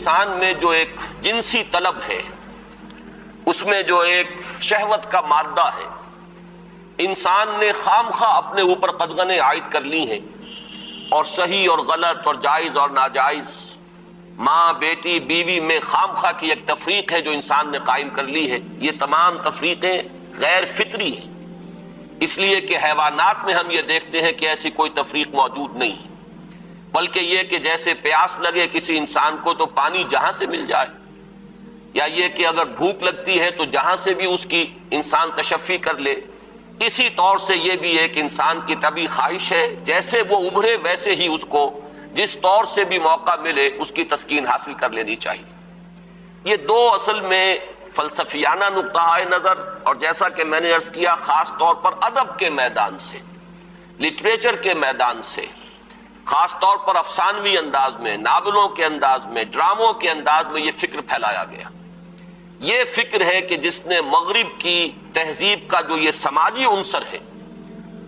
انسان میں جو ایک جنسی طلب ہے، اس میں جو ایک شہوت کا مادہ ہے، انسان نے خام خواہ اپنے اوپر قدغنیں عائد کر لی ہیں، اور صحیح اور غلط اور جائز اور ناجائز، ماں بیٹی بیوی میں خام خواہ کی ایک تفریق ہے جو انسان نے قائم کر لی ہے۔ یہ تمام تفریقیں غیر فطری ہیں، اس لیے کہ حیوانات میں ہم یہ دیکھتے ہیں کہ ایسی کوئی تفریق موجود نہیں ہے، بلکہ یہ کہ جیسے پیاس لگے کسی انسان کو تو پانی جہاں سے مل جائے، یا یہ کہ اگر بھوک لگتی ہے تو جہاں سے بھی اس کی انسان تشفی کر لے، اسی طور سے یہ بھی ایک انسان کی طبعی خواہش ہے جیسے وہ ابھرے ویسے ہی اس کو جس طور سے بھی موقع ملے اس کی تسکین حاصل کر لینی چاہیے۔ یہ دو اصل میں فلسفیانہ نقطہ نظر، اور جیسا کہ میں نے عرض کیا خاص طور پر ادب کے میدان سے، لٹریچر کے میدان سے، خاص طور پر افسانوی انداز میں، ناولوں کے انداز میں، ڈراموں کے انداز میں یہ فکر پھیلایا گیا۔ یہ فکر ہے کہ جس نے مغرب کی تہذیب کا جو یہ سماجی عنصر ہے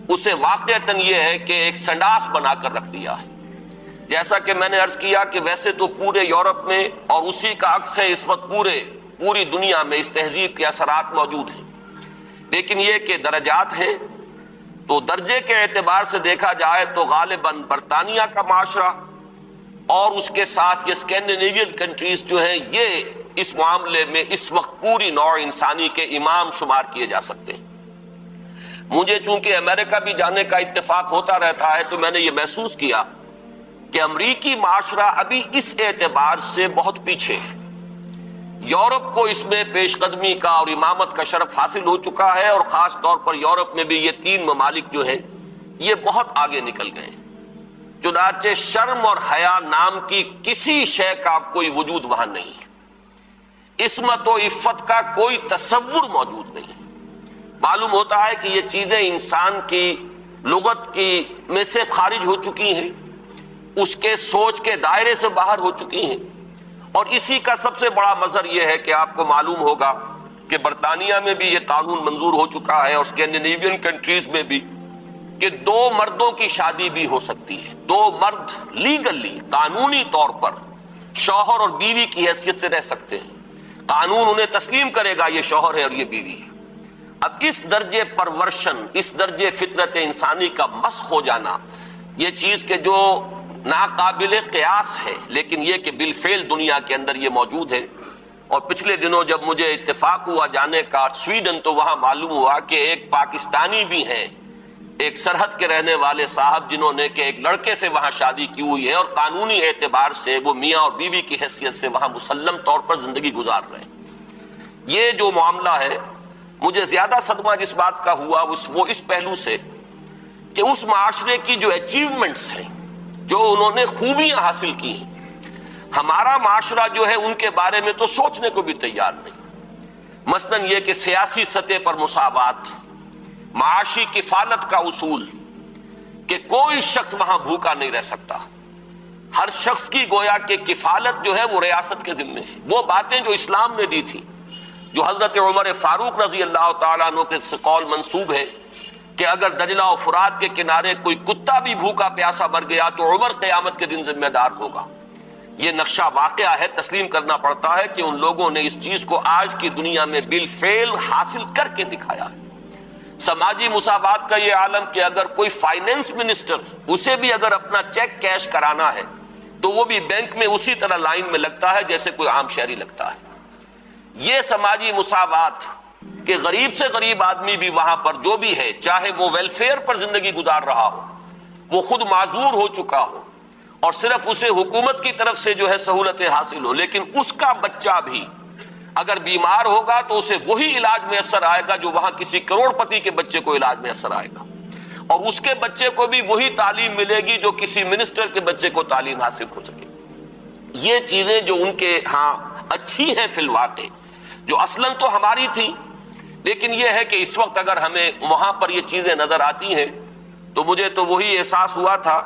اسے واقعتاً یہ ہے کہ ایک سنڈاس بنا کر رکھ دیا ہے۔ جیسا کہ میں نے عرض کیا کہ ویسے تو پورے یورپ میں اور اسی کا عکس ہے اس وقت پوری دنیا میں اس تہذیب کے اثرات موجود ہیں، لیکن یہ کہ درجات ہیں، تو درجے کے اعتبار سے دیکھا جائے تو غالباً برطانیہ کا معاشرہ اور اس کے ساتھ یہ اسکینڈینیوین کنٹریز جو ہیں یہ اس معاملے میں اس وقت پوری نوع انسانی کے امام شمار کیے جا سکتے ہیں۔ مجھے چونکہ امریکہ بھی جانے کا اتفاق ہوتا رہتا ہے تو میں نے یہ محسوس کیا کہ امریکی معاشرہ ابھی اس اعتبار سے بہت پیچھے ہے۔ یورپ کو اس میں پیش قدمی کا اور امامت کا شرف حاصل ہو چکا ہے، اور خاص طور پر یورپ میں بھی یہ تین ممالک جو ہیں یہ بہت آگے نکل گئے ہیں۔ چنانچہ شرم اور حیا نام کی کسی شے کا کوئی وجود وہاں نہیں ہے، عصمت و عفت کا کوئی تصور موجود نہیں ہے۔ معلوم ہوتا ہے کہ یہ چیزیں انسان کی لغت کی میں سے خارج ہو چکی ہیں، اس کے سوچ کے دائرے سے باہر ہو چکی ہیں، اور اسی کا سب سے بڑا مظہر یہ ہے کہ آپ کو معلوم ہوگا کہ برطانیہ میں بھی یہ قانون منظور ہو چکا ہے، اور اسکینڈینیوین کنٹریز میں بھی، کہ دو مردوں کی شادی بھی ہو سکتی ہے۔ دو مرد لیگلی قانونی طور پر شوہر اور بیوی کی حیثیت سے رہ سکتے ہیں، قانون انہیں تسلیم کرے گا یہ شوہر ہے اور یہ بیوی ہے۔ اب اس درجے پرورشن، اس درجے فطرت انسانی کا مسخ ہو جانا، یہ چیز کہ جو ناقابل قیاس ہے، لیکن یہ کہ بالفعل دنیا کے اندر یہ موجود ہے۔ اور پچھلے دنوں جب مجھے اتفاق ہوا جانے کا سویڈن، تو وہاں معلوم ہوا کہ ایک پاکستانی بھی ہیں، ایک سرحد کے رہنے والے صاحب، جنہوں نے کہ ایک لڑکے سے وہاں شادی کی ہوئی ہے، اور قانونی اعتبار سے وہ میاں اور بیوی کی حیثیت سے وہاں مسلم طور پر زندگی گزار رہے ہیں۔ یہ جو معاملہ ہے، مجھے زیادہ صدمہ جس بات کا ہوا وہ اس پہلو سے کہ اس معاشرے کی جو اچیومنٹس ہیں، جو انہوں نے خوبیاں حاصل کی ہیں، ہمارا معاشرہ جو ہے ان کے بارے میں تو سوچنے کو بھی تیار نہیں۔ مثلاً یہ کہ سیاسی سطح پر مساوات، معاشی کفالت کا اصول، کہ کوئی شخص وہاں بھوکا نہیں رہ سکتا، ہر شخص کی گویا کہ کفالت جو ہے وہ ریاست کے ذمے ہے۔ وہ باتیں جو اسلام نے دی تھی، جو حضرت عمر فاروق رضی اللہ تعالیٰ عنہ کے قول منسوب ہے کہ اگر دجلہ و فرات کے کنارے کوئی کتا بھی بھوکا پیاسا مر گیا تو عمر قیامت کے دن ذمہ دار ہوگا، یہ نقشہ واقعہ ہے، تسلیم کرنا پڑتا ہے کہ ان لوگوں نے اس چیز کو آج کی دنیا میں بالفعل حاصل کر کے دکھایا ہے۔ سماجی مساوات کا یہ عالم کہ اگر کوئی فائنینس منسٹر، اسے بھی اگر اپنا چیک کیش کرانا ہے تو وہ بھی بینک میں اسی طرح لائن میں لگتا ہے جیسے کوئی عام شہری لگتا ہے۔ یہ سماجی مساوات کہ غریب سے غریب آدمی بھی وہاں پر جو بھی ہے، چاہے وہ ویلفیئر پر زندگی گزار رہا ہو، وہ خود معذور ہو چکا ہو اور صرف اسے حکومت کی طرف سے جو ہے سہولتیں حاصل ہو، لیکن اس کا بچہ بھی اگر بیمار ہوگا تو اسے وہی علاج میسر آئے گا جو وہاں کسی کروڑ پتی کے بچے کو علاج میسر آئے گا، اور اس کے بچے کو بھی وہی تعلیم ملے گی جو کسی منسٹر کے بچے کو تعلیم حاصل ہو سکے۔ یہ چیزیں جو ان کے ہاں اچھی ہیں فی الواقع، جو اصلاً تو ہماری تھی، لیکن یہ ہے کہ اس وقت اگر ہمیں وہاں پر یہ چیزیں نظر آتی ہیں تو مجھے تو وہی احساس ہوا تھا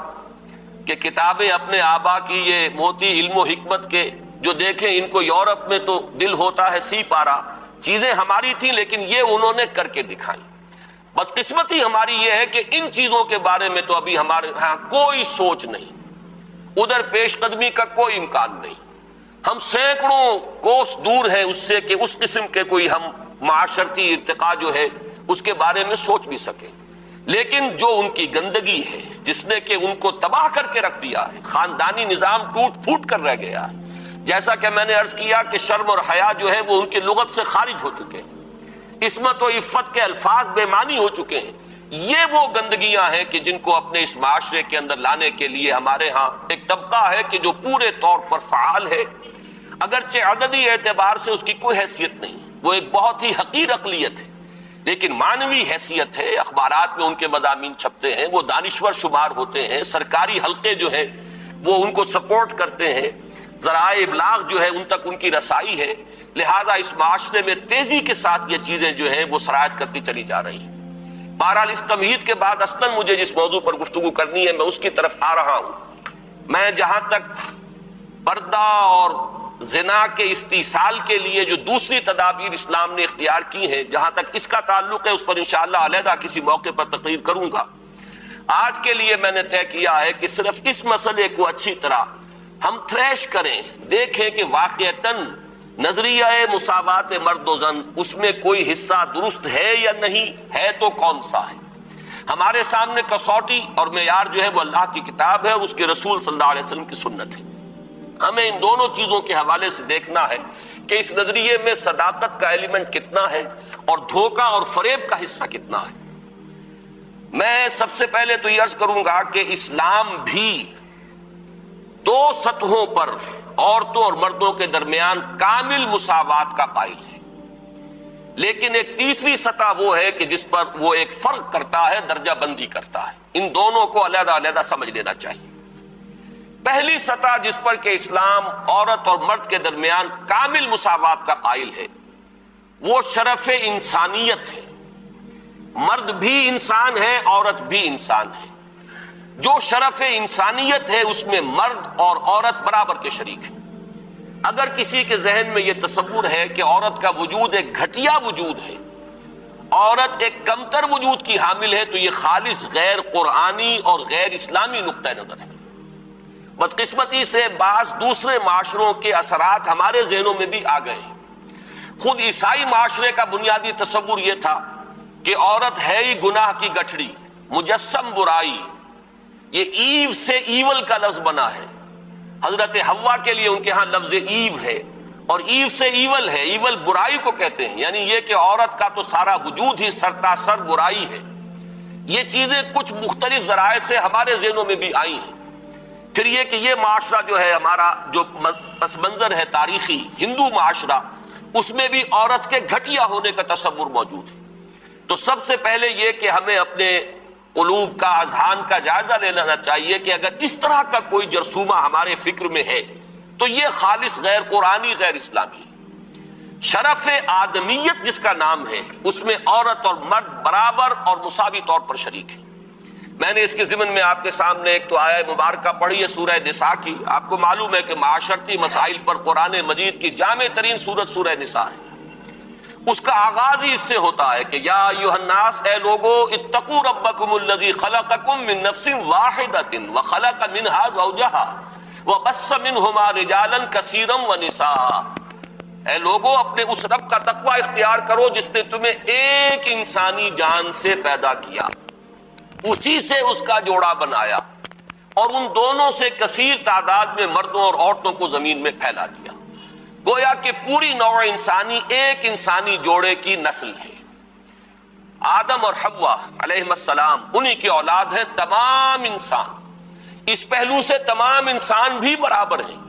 کہ کتابیں اپنے آبا کی یہ موتی علم و حکمت کے جو دیکھیں، ان کو یورپ میں تو دل ہوتا ہے سی پارا، چیزیں ہماری تھیں لیکن یہ انہوں نے کر کے دکھائیں۔ بدقسمتی ہماری یہ ہے کہ ان چیزوں کے بارے میں تو ابھی ہمارے ہاں کوئی سوچ نہیں، ادھر پیش قدمی کا کوئی امکان نہیں۔ ہم سینکڑوں کوس دور ہیں اس سے کہ اس قسم کے کوئی ہم معاشرتی ارتقاء جو ہے اس کے بارے میں سوچ بھی سکیں. لیکن جو ان کی گندگی ہے جس نے کہ ان کو تباہ کر کے رکھ دیا ہے، خاندانی نظام ٹوٹ پھوٹ کر رہ گیا ہے. جیسا کہ میں نے عرض کیا کہ شرم اور حیا جو ہے وہ ان کی لغت سے خارج ہو چکے ہیں، عصمت و عفت کے الفاظ بے معنی ہو چکے ہیں. یہ وہ گندگیاں ہیں کہ جن کو اپنے اس معاشرے کے اندر لانے کے لیے ہمارے ہاں ایک طبقہ ہے کہ جو پورے طور پر فعال ہے، اگرچہ عددی اعتبار سے اس کی کوئی حیثیت نہیں، وہ ایک بہت ہی حقیر اقلیت ہے، لیکن معنوی حیثیت ہے. اخبارات میں ان کے مضامین چھپتے ہیں، وہ دانشور شمار ہوتے ہیں، سرکاری حلقے جو ہیں وہ ان کو سپورٹ کرتے ہیں، ذرائع ابلاغ جو ہے ان تک ان کی رسائی ہے. لہذا اس معاشرے میں تیزی کے ساتھ یہ چیزیں جو ہیں وہ سرایت کرتی چلی جا رہی ہیں. بہرحال اس تمہید کے بعد اصلاً مجھے جس موضوع پر گفتگو کرنی ہے میں اس کی طرف آ رہا ہوں. میں جہاں تک پردہ اور زنا کے استیصال کے لیے جو دوسری تدابیر اسلام نے اختیار کی ہیں، جہاں تک اس کا تعلق ہے اس پر انشاءاللہ علیحدہ کسی موقع پر تقریر کروں گا. آج کے لیے میں نے طے کیا ہے کہ صرف اس مسئلے کو اچھی طرح ہم تھریش کریں، دیکھیں کہ واقعتاً نظریہ مساوات مرد و زن اس میں کوئی حصہ درست ہے یا نہیں ہے، تو کون سا ہے. ہمارے سامنے کسوٹی اور معیار جو ہے وہ اللہ کی کتاب ہے اور اس کے رسول صلی اللہ علیہ وسلم کی سنت ہے. ہمیں ان دونوں چیزوں کے حوالے سے دیکھنا ہے کہ اس نظریے میں صداقت کا ایلیمنٹ کتنا ہے اور دھوکہ اور فریب کا حصہ کتنا ہے. میں سب سے پہلے تو یہ عرض کروں گا کہ اسلام بھی دو سطحوں پر عورتوں اور مردوں کے درمیان کامل مساوات کا قائل ہے، لیکن ایک تیسری سطح وہ ہے کہ جس پر وہ ایک فرق کرتا ہے، درجہ بندی کرتا ہے. ان دونوں کو علیحدہ علیحدہ سمجھ لینا چاہیے. پہلی سطح جس پر کہ اسلام عورت اور مرد کے درمیان کامل مساوات کا قائل ہے وہ شرف انسانیت ہے. مرد بھی انسان ہے، عورت بھی انسان ہے. جو شرف انسانیت ہے اس میں مرد اور عورت برابر کے شریک ہیں. اگر کسی کے ذہن میں یہ تصور ہے کہ عورت کا وجود ایک گھٹیا وجود ہے، عورت ایک کمتر وجود کی حامل ہے، تو یہ خالص غیر قرآنی اور غیر اسلامی نقطہ نظر ہے. بدقسمتی سے بعض دوسرے معاشروں کے اثرات ہمارے ذہنوں میں بھی آ گئے ہیں. خود عیسائی معاشرے کا بنیادی تصور یہ تھا کہ عورت ہے ہی گناہ کی گٹھڑی، مجسم برائی. یہ ایو سے ایول کا لفظ بنا ہے. حضرت حوا کے لیے ان کے ہاں لفظ ایو ہے، اور ایو سے ایول ہے. ایول برائی کو کہتے ہیں، یعنی یہ کہ عورت کا تو سارا وجود ہی سرتاسر برائی ہے. یہ چیزیں کچھ مختلف ذرائع سے ہمارے ذہنوں میں بھی آئی ہیں. پھر یہ کہ یہ معاشرہ جو ہے ہمارا جو پس منظر ہے تاریخی ہندو معاشرہ، اس میں بھی عورت کے گھٹیا ہونے کا تصور موجود ہے. تو سب سے پہلے یہ کہ ہمیں اپنے قلوب کا، اذہان کا جائزہ لے لینا چاہیے کہ اگر اس طرح کا کوئی جرثومہ ہمارے فکر میں ہے تو یہ خالص غیر قرآنی، غیر اسلامی ہے. شرف آدمیت جس کا نام ہے اس میں عورت اور مرد برابر اور مساوی طور پر شریک ہیں. میں نے اس کے ضمن میں آپ کے سامنے ایک تو آیہ مبارکہ پڑھی ہے سورہ نساء کی. آپ کو معلوم ہے کہ معاشرتی مسائل پر قرآن مجید کی جامع ترین سورت سورہ نساء ہے. اس کا آغاز ہی اس سے ہوتا ہے کہ یا ایھا الناس، اے لوگو، اتقوا ربکم الذی خلقکم من نفس واحدۃ وخلق منها زوجہا وبث منہما رجالا کثیرا ونساء. اے لوگو، اپنے اس رب کا تقوی اختیار کرو جس نے تمہیں ایک انسانی جان سے پیدا کیا، اسی سے اس کا جوڑا بنایا، اور ان دونوں سے کثیر تعداد میں مردوں اور عورتوں کو زمین میں پھیلا دیا. گویا کہ پوری نوع انسانی ایک انسانی جوڑے کی نسل ہے. آدم اور حوا علیہ السلام انہی کی اولاد ہے تمام انسان. اس پہلو سے تمام انسان بھی برابر ہیں،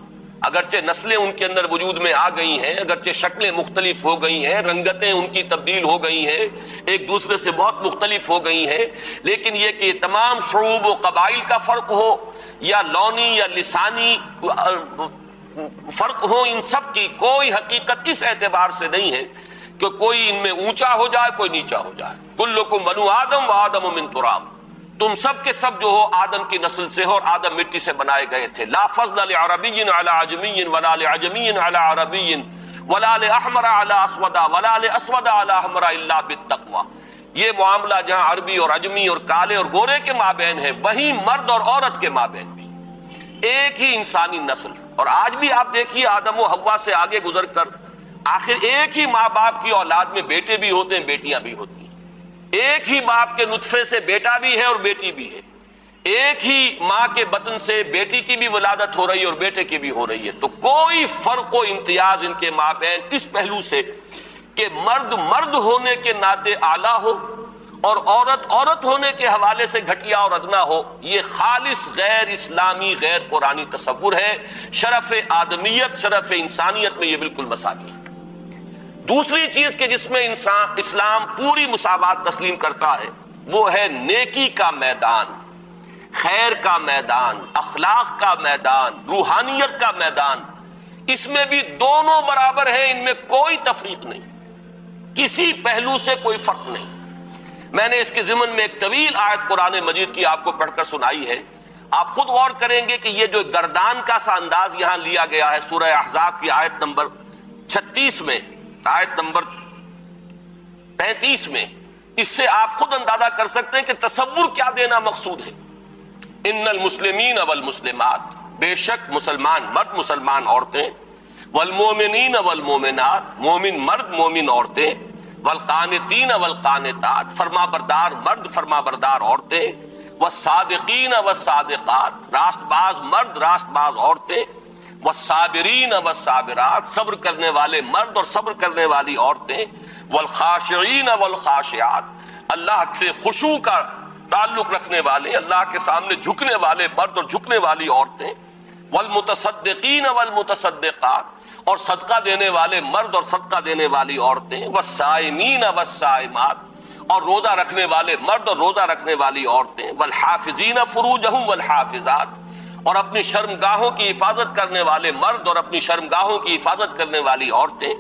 اگرچہ نسلیں ان کے اندر وجود میں آ گئی ہیں، اگرچہ شکلیں مختلف ہو گئی ہیں، رنگتیں ان کی تبدیل ہو گئی ہیں، ایک دوسرے سے بہت مختلف ہو گئی ہیں، لیکن یہ کہ تمام شعوب و قبائل کا فرق ہو یا لونی یا لسانی فرق ہو، ان سب کی کوئی حقیقت اس اعتبار سے نہیں ہے کہ کوئی ان میں اونچا ہو جائے کوئی نیچا ہو جائے. کلکم بنو آدم و آدم من تراب، تم سب کے سب جو ہو آدم کی نسل سے ہو اور آدم مٹی سے بنائے گئے تھے. لا فضل لعربی علی عجمی ولا لعجمی علی عربی ولا لاحمر علی اسود ولا لاسود علی احمر الا بالتقوی. یہ معاملہ جہاں عربی اور عجمی اور کالے اور گورے کے مابین ہے، وہیں مرد اور عورت کے مابین بھی. ایک ہی انسانی نسل. اور آج بھی آپ دیکھیے آدم و حوا سے آگے گزر کر آخر ایک ہی ماں باپ کی اولاد میں بیٹے بھی ہوتے ہیں، بیٹیاں بھی ہوتی ہیں. ایک ہی باپ کے نطفے سے بیٹا بھی ہے اور بیٹی بھی ہے. ایک ہی ماں کے بطن سے بیٹی کی بھی ولادت ہو رہی ہے اور بیٹے کی بھی ہو رہی ہے. تو کوئی فرق و امتیاز ان کے مابین اس پہلو سے کہ مرد مرد ہونے کے ناطے اعلیٰ ہو اور عورت عورت ہونے کے حوالے سے گھٹیا اور ادنا ہو، یہ خالص غیر اسلامی غیر قرآنی تصور ہے. شرف آدمیت، شرف انسانیت میں یہ بالکل مساوی ہے. دوسری چیز کہ جس میں اسلام پوری مساوات تسلیم کرتا ہے وہ ہے نیکی کا میدان، خیر کا میدان، اخلاق کا میدان، روحانیت کا میدان. اس میں بھی دونوں برابر ہیں، ان میں کوئی تفریق نہیں، کسی پہلو سے کوئی فرق نہیں. میں نے اس کے ضمن میں ایک طویل آیت قرآن مجید کی آپ کو پڑھ کر سنائی ہے. آپ خود غور کریں گے کہ یہ جو گردان کا سا انداز یہاں لیا گیا ہے سورہ احزاب کی آیت نمبر 36 میں، آیت نمبر 35 میں، اس سے آپ خود اندازہ کر سکتے ہیں کہ تصور کیا دینا مقصود ہے. ان المسلمین والمسلمات، بے شک مسلمان مرد مسلمان عورتیں، والمومنین والمومنات، مومن مرد مومن عورتیں، والقانتین والقانتات، فرما بردار مرد فرما بردار عورتیں، والصادقین والصادقات، راست باز مرد راست باز عورتیں، والصابرین والصابرات، صبر کرنے والے مرد اور صبر کرنے والی عورتیں، والخاشعین والخاشعات، اللہ سے خشوع کا تعلق رکھنے والے، اللہ کے سامنے جھکنے والے مرد اور جھکنے والی عورتیں، والمتصدقین والمتصدقات، اور صدقہ دینے والے مرد اور صدقہ دینے والی عورتیں، والصائمین والصائمات، اور روزہ رکھنے والے مرد اور روزہ رکھنے والی عورتیں، والحافظین فروجہم والحافظات، اور اپنی شرمگاہوں کی حفاظت کرنے والے مرد اور اپنی شرمگاہوں کی حفاظت کرنے والی عورتیں،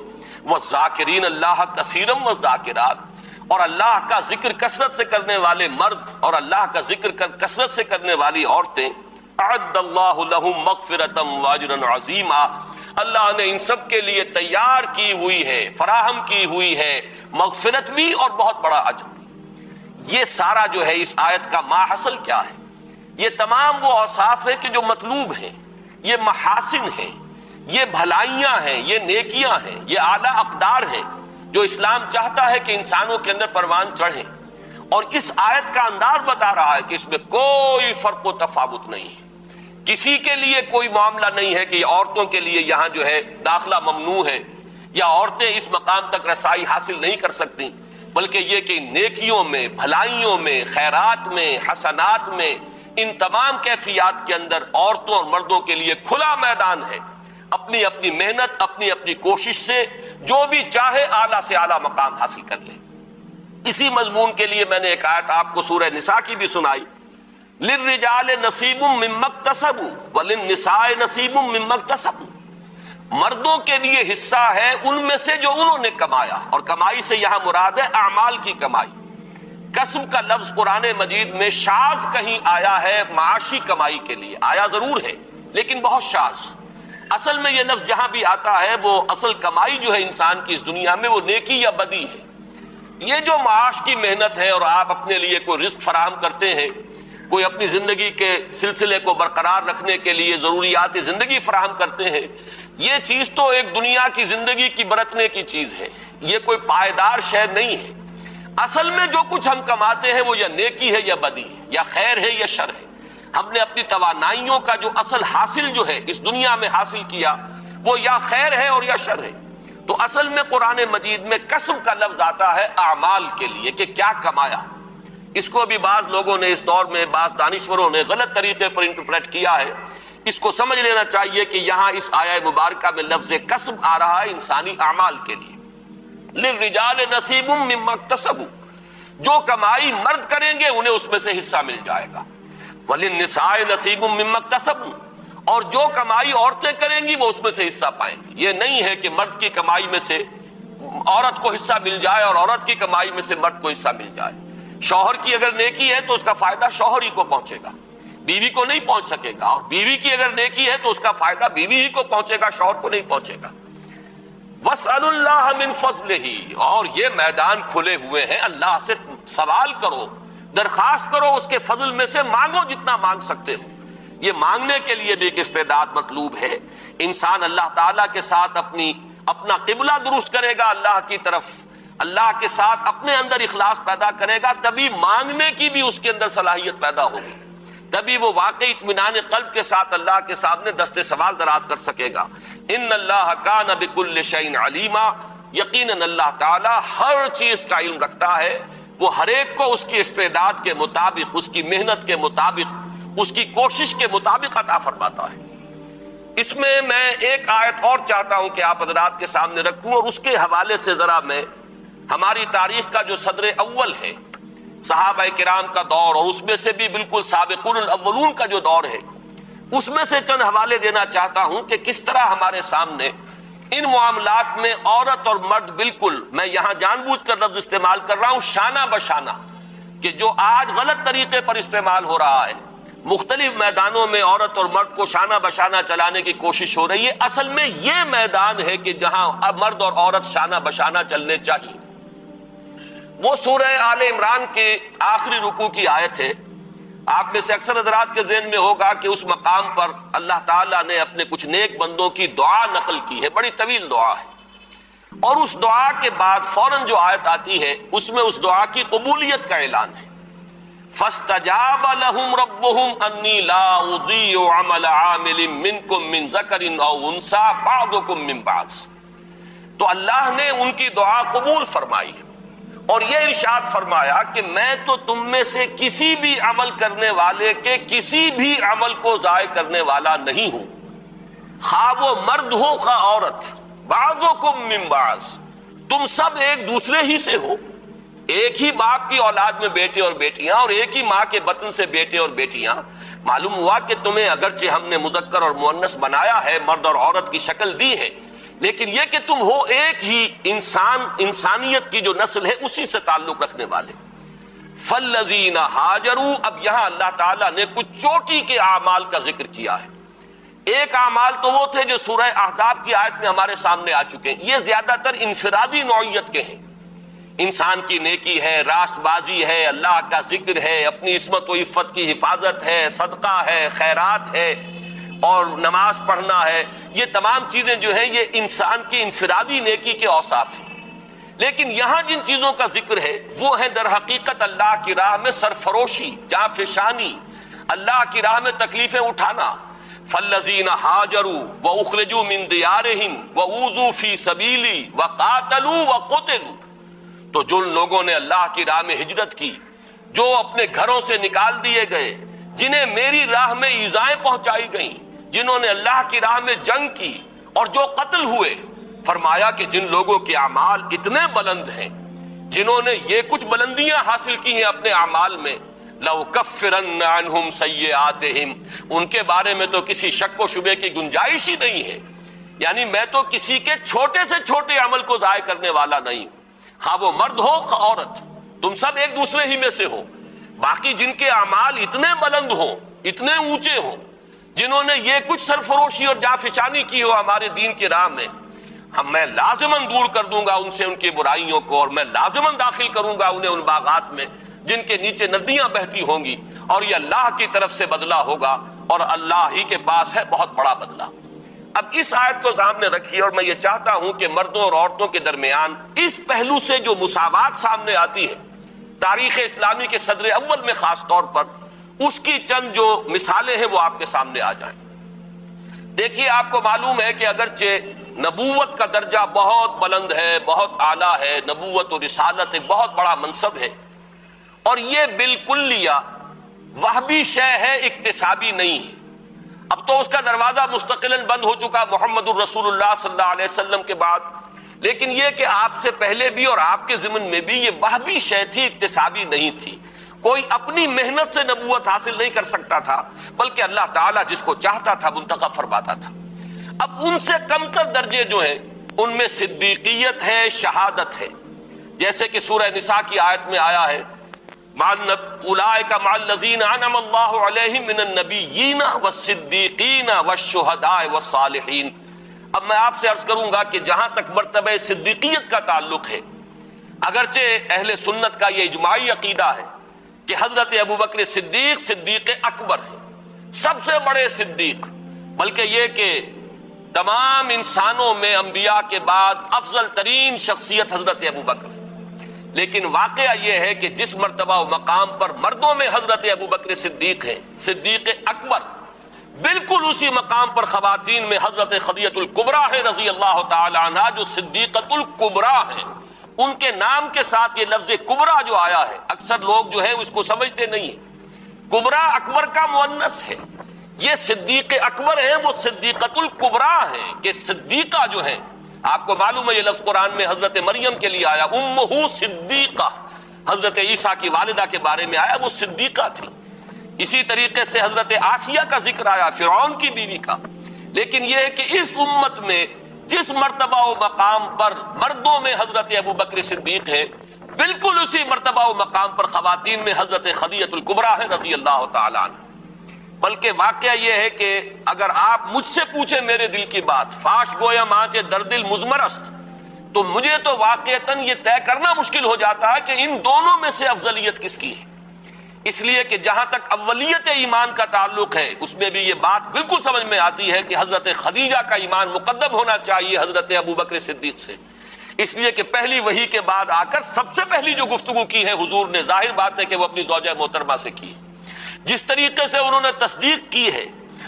والذاکرین اللہ کثیرا والذاکرات، اور اللہ کا ذکر کثرت سے کرنے والے مرد اور اللہ کا ذکر کثرت سے کرنے والی عورتیں. اعد اللہ لہم مغفرۃ واجرا عظیما، اللہ نے ان سب کے لیے تیار کی ہوئی ہے، فراہم کی ہوئی ہے مغفرت بھی اور بہت بڑا اجر بھی. یہ سارا جو ہے اس آیت کا ماحصل کیا ہے؟ یہ تمام وہ اوصاف ہیں کہ جو مطلوب ہیں، یہ محاسن ہیں، یہ بھلائیاں ہیں، یہ نیکیاں ہیں، یہ اعلیٰ اقدار ہیں جو اسلام چاہتا ہے کہ انسانوں کے اندر پروان چڑھیں. اور اس آیت کا انداز بتا رہا ہے کہ اس میں کوئی فرق و تفاوت نہیں ہے. کسی کے لیے کوئی معاملہ نہیں ہے کہ عورتوں کے لیے یہاں جو ہے داخلہ ممنوع ہے یا عورتیں اس مقام تک رسائی حاصل نہیں کر سکتی، بلکہ یہ کہ نیکیوں میں، بھلائیوں میں، خیرات میں، حسنات میں، ان تمام کیفیات کے اندر عورتوں اور مردوں کے لیے کھلا میدان ہے. اپنی اپنی محنت، اپنی اپنی کوشش سے جو بھی چاہے اعلیٰ سے اعلیٰ مقام حاصل کر لے. اسی مضمون کے لیے میں نے ایک آیت آپ کو سورہ نساء کی بھی سنائی. للرجال نصیب مما اکتسبوا وللنساء نصیب مما اکتسبوا، مردوں کے لیے حصہ ہے ان میں سے جو انہوں نے کمایا، اور کمائی سے یہاں مراد ہے اعمال کی کمائی. کسب کا لفظ قرآن مجید میں شاذ کہیں آیا ہے معاشی کمائی کے لیے، آیا ضرور ہے لیکن بہت شاذ. اصل میں یہ لفظ جہاں بھی آتا ہے وہ اصل کمائی جو ہے انسان کی اس دنیا میں وہ نیکی یا بدی ہے. یہ جو معاش کی محنت ہے اور آپ اپنے لیے کوئی رزق فراہم کرتے ہیں، کوئی اپنی زندگی کے سلسلے کو برقرار رکھنے کے لیے ضروریات زندگی فراہم کرتے ہیں، یہ چیز تو ایک دنیا کی زندگی کی برتنے کی چیز ہے، یہ کوئی پائیدار شے نہیں ہے. اصل میں جو کچھ ہم کماتے ہیں وہ یا نیکی ہے یا بدی ہے، یا خیر ہے یا شر ہے. ہم نے اپنی توانائیوں کا جو اصل حاصل جو ہے اس دنیا میں حاصل کیا وہ یا خیر ہے اور یا شر ہے. تو اصل میں قرآن مجید میں کسب کا لفظ آتا ہے اعمال کے لیے کہ کیا کمایا. اس کو بھی بعض لوگوں نے اس دور میں، بعض دانشوروں نے غلط طریقے پر انٹرپریٹ کیا ہے. اس کو سمجھ لینا چاہیے کہ یہاں اس آیہ مبارکہ میں لفظ کسب آ رہا ہے انسانی اعمال کے لیے. للرجال نصیب مما اکتسبوا، جو کمائی مرد کریں گے انہیں اس میں سے حصہ مل جائے گا. وللنساء نصیب مما اکتسبن، اور جو کمائی عورتیں کریں گی وہ اس میں سے حصہ پائیں گی. یہ نہیں ہے کہ مرد کی کمائی میں سے عورت کو حصہ مل جائے اور عورت کی کمائی میں سے مرد کو حصہ مل جائے. شوہر کی اگر نیکی ہے تو اس کا فائدہ شوہر ہی کو پہنچے گا، بیوی کو نہیں پہنچ سکے گا. اور بیوی کی اگر نیکی ہے تو اس کا فائدہ بیوی ہی کو پہنچے گا، شوہر کو نہیں پہنچے گا. وَاسْأَلُوا اللَّهَ مِنْ فَضْلِهِ، اور یہ میدان کھلے ہوئے ہیں، اللہ سے سوال کرو، درخواست کرو اس کے فضل میں سے، مانگو جتنا مانگ سکتے ہو. یہ مانگنے کے لیے بھی ایک استعداد مطلوب ہے. انسان اللہ تعالیٰ کے ساتھ اپنا قبلہ درست کرے گا اللہ کی طرف، اللہ کے ساتھ اپنے اندر اخلاص پیدا کرے گا، تبھی مانگنے کی بھی اس کے اندر صلاحیت پیدا ہوگی، تبھی وہ واقعی اطمینان قلب کے ساتھ اللہ کے سامنے دست سوال دراز کر سکے گا. ان اللہ کان بکل شیء علیما، یقیناً اللہ تعالیٰ ہر چیز کا علم رکھتا ہے، وہ ہر ایک کو اس کی استعداد کے مطابق، اس کی محنت کے مطابق، اس کی کوشش کے مطابق عطا فرماتا ہے. اس میں ایک آیت اور چاہتا ہوں کہ آپ حضرات کے سامنے رکھوں، اور اس کے حوالے سے ذرا میں ہماری تاریخ کا جو صدر اول ہے، صحابہ کرام کا دور، اور اس میں سے بھی بالکل سابقون الاولون کا جو دور ہے، اس میں سے چند حوالے دینا چاہتا ہوں کہ کس طرح ہمارے سامنے ان معاملات میں عورت اور مرد بالکل، میں یہاں جان بوجھ کر لفظ استعمال کر رہا ہوں شانہ بشانہ، کہ جو آج غلط طریقے پر استعمال ہو رہا ہے، مختلف میدانوں میں عورت اور مرد کو شانہ بشانہ چلانے کی کوشش ہو رہی ہے. اصل میں یہ میدان ہے کہ جہاں اب مرد اور عورت شانہ بشانہ چلنے چاہیے. وہ سورہ آل عمران کے آخری رکوع کی آیت ہے. آپ میں سے اکثر حضرات کے ذہن میں ہوگا کہ اس مقام پر اللہ تعالیٰ نے اپنے کچھ نیک بندوں کی دعا نقل کی ہے، بڑی طویل دعا ہے، اور اس دعا کے بعد فوراً جو آیت آتی ہے اس میں اس دعا کی قبولیت کا اعلان ہے. فاستجاب لهم ربهم انی لا اضیع عمل عامل منکم من ذکر او انثی بعضکم من بعض. تو اللہ نے ان کی دعا قبول فرمائی اور یہ ارشاد فرمایا کہ میں تو تم میں سے کسی بھی عمل کرنے والے کے کسی بھی عمل کو ضائع کرنے والا نہیں ہوں، خواہ وہ مرد ہو خواہ عورت. بعضکم من بعض، تم سب ایک دوسرے ہی سے ہو، ایک ہی باپ کی اولاد میں بیٹے اور بیٹیاں، اور ایک ہی ماں کے بطن سے بیٹے اور بیٹیاں. معلوم ہوا کہ تمہیں اگرچہ ہم نے مذکر اور مؤنث بنایا ہے، مرد اور عورت کی شکل دی ہے، لیکن یہ کہ تم ہو ایک ہی انسانیت کی جو نسل ہے اسی سے تعلق رکھنے والے. فالذین ہاجروا، اب یہاں اللہ تعالیٰ نے کچھ چوٹی کے اعمال کا ذکر کیا ہے. ایک اعمال تو وہ تھے جو سورہ احزاب کی آیت میں ہمارے سامنے آ چکے ہیں، یہ زیادہ تر انفرادی نوعیت کے ہیں. انسان کی نیکی ہے، راست بازی ہے، اللہ کا ذکر ہے، اپنی عصمت و عفت کی حفاظت ہے، صدقہ ہے، خیرات ہے، اور نماز پڑھنا ہے. یہ تمام چیزیں جو ہیں یہ انسان کی انفرادی نیکی کے اوصاف ہیں. لیکن یہاں جن چیزوں کا ذکر ہے وہ ہے در حقیقت اللہ کی راہ میں سرفروشی، جانفشانی، اللہ کی راہ میں تکلیفیں اٹھانا. فالذین ہاجروا واخرجوا من دیارہم واوذوا فی سبیلی وقاتلوا وقتلوا، تو جن لوگوں نے اللہ کی راہ میں ہجرت کی، جو اپنے گھروں سے نکال دیے گئے، جنہیں میری راہ میں ایذائیں پہنچائی گئیں، جنہوں نے اللہ کی راہ میں جنگ کی، اور جو قتل ہوئے، فرمایا کہ جن لوگوں کے اعمال اتنے بلند ہیں، جنہوں نے یہ کچھ بلندیاں حاصل کی ہیں اپنے اعمال میں، لَأُكَفِّرَنَّ عَنْهُمْ سَيِّئَاتِهِمْ، ان کے بارے میں تو کسی شک و شبے کی گنجائش ہی نہیں ہے. یعنی میں تو کسی کے چھوٹے سے چھوٹے عمل کو ضائع کرنے والا نہیں ہوں، خواہ وہ مرد ہو خواہ عورت، تم سب ایک دوسرے ہی میں سے ہو. باقی جن کے اعمال اتنے بلند ہوں، اتنے اونچے ہوں، جنہوں نے یہ کچھ سرفروشی اور جانفشانی کی ہو ہمارے دین کی راہ میں، میں لازماً دور کر دوں گا ان سے ان کی برائیوں کو، اور میں لازماً داخل کروں گا انہیں ان باغات میں جن کے نیچے ندیاں بہتی ہوں گی، اور یہ اللہ کی طرف سے بدلہ ہوگا، اور اللہ ہی کے پاس ہے بہت بڑا بدلہ. اب اس آیت کو سامنے رکھیے، اور میں یہ چاہتا ہوں کہ مردوں اور عورتوں کے درمیان اس پہلو سے جو مساوات سامنے آتی ہے تاریخ اسلامی کے صدر اول میں خاص طور پر، اس کی چند جو مثالیں ہیں وہ آپ کے سامنے آ جائیں. دیکھیے، آپ کو معلوم ہے کہ اگرچہ نبوت کا درجہ بہت بلند ہے، بہت اعلیٰ ہے، نبوت و رسالت ایک بہت بڑا منصب ہے، اور یہ بالکلیہ وہبی شے ہے، اکتسابی نہیں ہے. اب تو اس کا دروازہ مستقلاً بند ہو چکا محمد الرسول اللہ صلی اللہ علیہ وسلم کے بعد، لیکن یہ کہ آپ سے پہلے بھی اور آپ کے ضمن میں بھی یہ وہبی شے تھی، اکتسابی نہیں تھی. کوئی اپنی محنت سے نبوت حاصل نہیں کر سکتا تھا، بلکہ اللہ تعالیٰ جس کو چاہتا تھا منتخب فرماتا تھا. اب ان سے کمتر درجے جو ہیں ان میں صدیقیت ہے، شہادت ہے. جیسے کہ سورہ نساء کی آیت میں آیا ہے، اولئک مع الذین انعم اللہ علیہم من النبیین والصدیقین والشہداء والصالحین. اب میں آپ سے عرض کروں گا کہ جہاں تک مرتبہ صدیقیت کا تعلق ہے، اگرچہ اہل سنت کا یہ اجماعی عقیدہ ہے کہ حضرت ابوبکر صدیق صدیق اکبر ہے، سب سے بڑے صدیق، بلکہ یہ کہ تمام انسانوں میں انبیاء کے بعد افضل ترین شخصیت حضرت ابو بکر۔ لیکن واقعہ یہ ہے کہ جس مرتبہ و مقام پر مردوں میں حضرت ابو بکر صدیق ہے، صدیق اکبر، بالکل اسی مقام پر خواتین میں حضرت خدیجہ الکبریٰ ہے رضی اللہ تعالی عنہا، جو صدیقۃ الکبریٰ ہیں۔ ان کے نام کے ساتھ یہ لفظ کبریٰ جو آیا ہے، اکثر لوگ جو ہے اس کو سمجھتے نہیں ہیں۔ کبریٰ اکبر کا مؤنث ہے، یہ صدیق اکبر ہیں، وہ صدیقۃ الکبریٰ ہیں کہ صدیقہ جو ہیں، آپ کو معلوم ہے یہ لفظ قرآن میں حضرت مریم کے لیے آیا، امہ صدیقہ، حضرت عیسیٰ کی والدہ کے بارے میں آیا، وہ صدیقہ تھی۔ اسی طریقے سے حضرت آسیہ کا ذکر آیا، فرعون کی بیوی کا۔ لیکن یہ ہے کہ اس امت میں جس مرتبہ و مقام پر مردوں میں حضرت ابو بکر صدیق ہے، بالکل اسی مرتبہ و مقام پر خواتین میں حضرت خدیجہ الکبریٰ ہے رضی اللہ تعالی عنہ۔ بلکہ واقعہ یہ ہے کہ اگر آپ مجھ سے پوچھیں میرے دل کی بات، فاش گویا مانچے در دل مضمر است، تو مجھے تو واقعتاً یہ طے کرنا مشکل ہو جاتا ہے کہ ان دونوں میں سے افضلیت کس کی ہے۔ اس لیے کہ جہاں تک اولیت ایمان کا تعلق ہے، اس میں بھی یہ بات بالکل سمجھ میں آتی ہے کہ حضرت خدیجہ کا ایمان مقدم ہونا چاہیے حضرت ابو بکر صدیق سے، اس لیے کہ پہلی وحی کے بعد آ کر سب سے پہلی جو گفتگو کی ہے حضور نے، ظاہر بات ہے کہ وہ اپنی زوجہ محترمہ سے کی۔ جس طریقے سے انہوں نے تصدیق کی ہے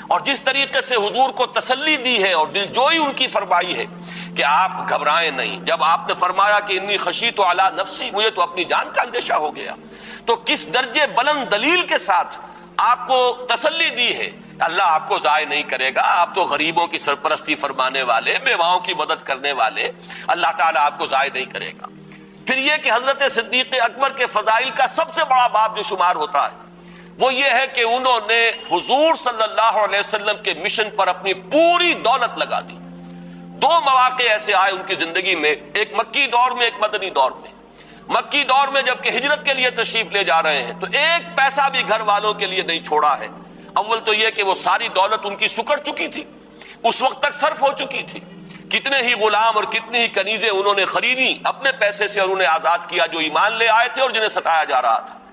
اور جس طریقے سے حضور کو تسلی دی ہے اور دلجوئی ان کی فرمائی ہے کہ آپ گھبرائیں نہیں، جب آپ نے فرمایا کہ انی خشیت علی نفسی، مجھے تو اپنی جان کا اندیشہ ہو گیا، تو کس درجے بلند دلیل کے ساتھ آپ کو تسلی دی ہے۔ اللہ آپ کو ضائع نہیں کرے گا، آپ تو غریبوں کی سرپرستی فرمانے والے، بیواؤں کی مدد کرنے والے، اللہ تعالیٰ آپ کو ضائع نہیں کرے گا۔ پھر یہ کہ حضرت صدیق اکبر کے فضائل کا سب سے بڑا باب جو شمار ہوتا ہے وہ یہ ہے کہ انہوں نے حضور صلی اللہ علیہ وسلم کے مشن پر اپنی پوری دولت لگا دی۔ دو مواقع ایسے آئے ان کی زندگی میں، ایک مکی دور میں، ایک مدنی دور میں۔ مکی دور میں جب کہ ہجرت کے لیے تشریف لے جا رہے ہیں تو ایک پیسہ بھی گھر والوں کے لیے نہیں چھوڑا ہے۔ اول تو یہ کہ وہ ساری دولت ان کی سکڑ چکی تھی، اس وقت تک صرف ہو چکی تھی، کتنے ہی غلام اور کتنی ہی کنیزیں انہوں نے خریدی اپنے پیسے سے اور انہیں آزاد کیا جو ایمان لے آئے تھے اور جنہیں ستایا جا رہا تھا۔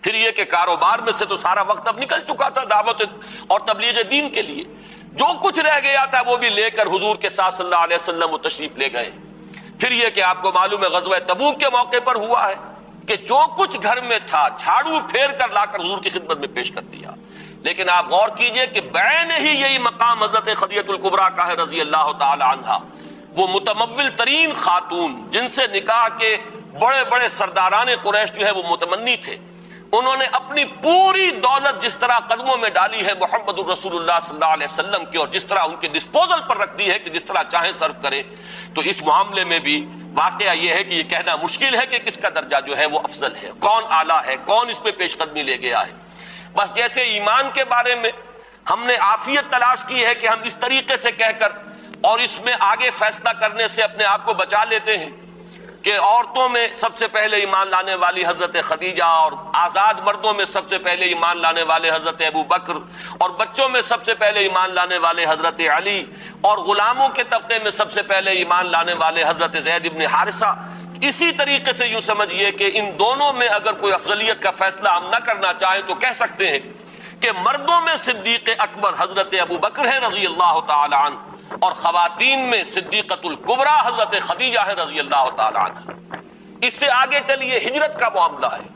پھر یہ کہ کاروبار میں سے تو سارا وقت اب نکل چکا تھا دعوت اور تبلیغ دین کے لیے، جو کچھ رہ گیا تھا وہ بھی لے کر حضور کے ساتھ صلی اللہ علیہ وسلم وہ تشریف لے گئے۔ پھر یہ کہ آپ کو معلوم ہے غزوہ تبوک کے موقع پر ہوا ہے کہ جو کچھ گھر میں تھا جھاڑو پھیر کر لا کر حضور کی خدمت میں پیش کر دیا۔ لیکن آپ غور کیجئے کہ بعین ہی یہی مقام حضرت خدیجہ الکبریٰ کا ہے رضی اللہ تعالی عنہا، وہ متمول ترین خاتون جن سے نکاح کے بڑے بڑے سرداران قریش جو ہے وہ متمنی تھے، انہوں نے اپنی پوری دولت جس طرح قدموں میں ڈالی ہے محمد الرسول اللہ صلی اللہ علیہ وسلم کی اور جس طرح ان کے ڈسپوزل پر رکھ دی ہے کہ جس طرح چاہیں صرف کرے، تو اس معاملے میں بھی واقعہ یہ ہے کہ یہ کہنا مشکل ہے کہ کس کا درجہ جو ہے وہ افضل ہے، کون اعلیٰ ہے، کون اس میں پیش قدمی لے گیا ہے۔ بس جیسے ایمان کے بارے میں ہم نے عافیت تلاش کی ہے کہ ہم اس طریقے سے کہہ کر اور اس میں آگے فیصلہ کرنے سے اپنے آپ کو بچا لیتے ہیں کہ عورتوں میں سب سے پہلے ایمان لانے والی حضرت خدیجہ، اور آزاد مردوں میں سب سے پہلے ایمان لانے والے حضرت ابو بکر، اور بچوں میں سب سے پہلے ایمان لانے والے حضرت علی، اور غلاموں کے طبقے میں سب سے پہلے ایمان لانے والے حضرت زید بن حارثہ۔ اسی طریقے سے یوں سمجھیے کہ ان دونوں میں اگر کوئی افضلیت کا فیصلہ ہم نہ کرنا چاہیں تو کہہ سکتے ہیں کہ مردوں میں صدیق اکبر حضرت ابو بکر ہے رضی اللہ تعالی عنہ، اور خواتین میں صدیقۃ الکبریٰ حضرت خدیجہ ہے رضی اللہ تعالی عنہ۔ اس سے آگے چلیے، ہجرت کا معاملہ ہے۔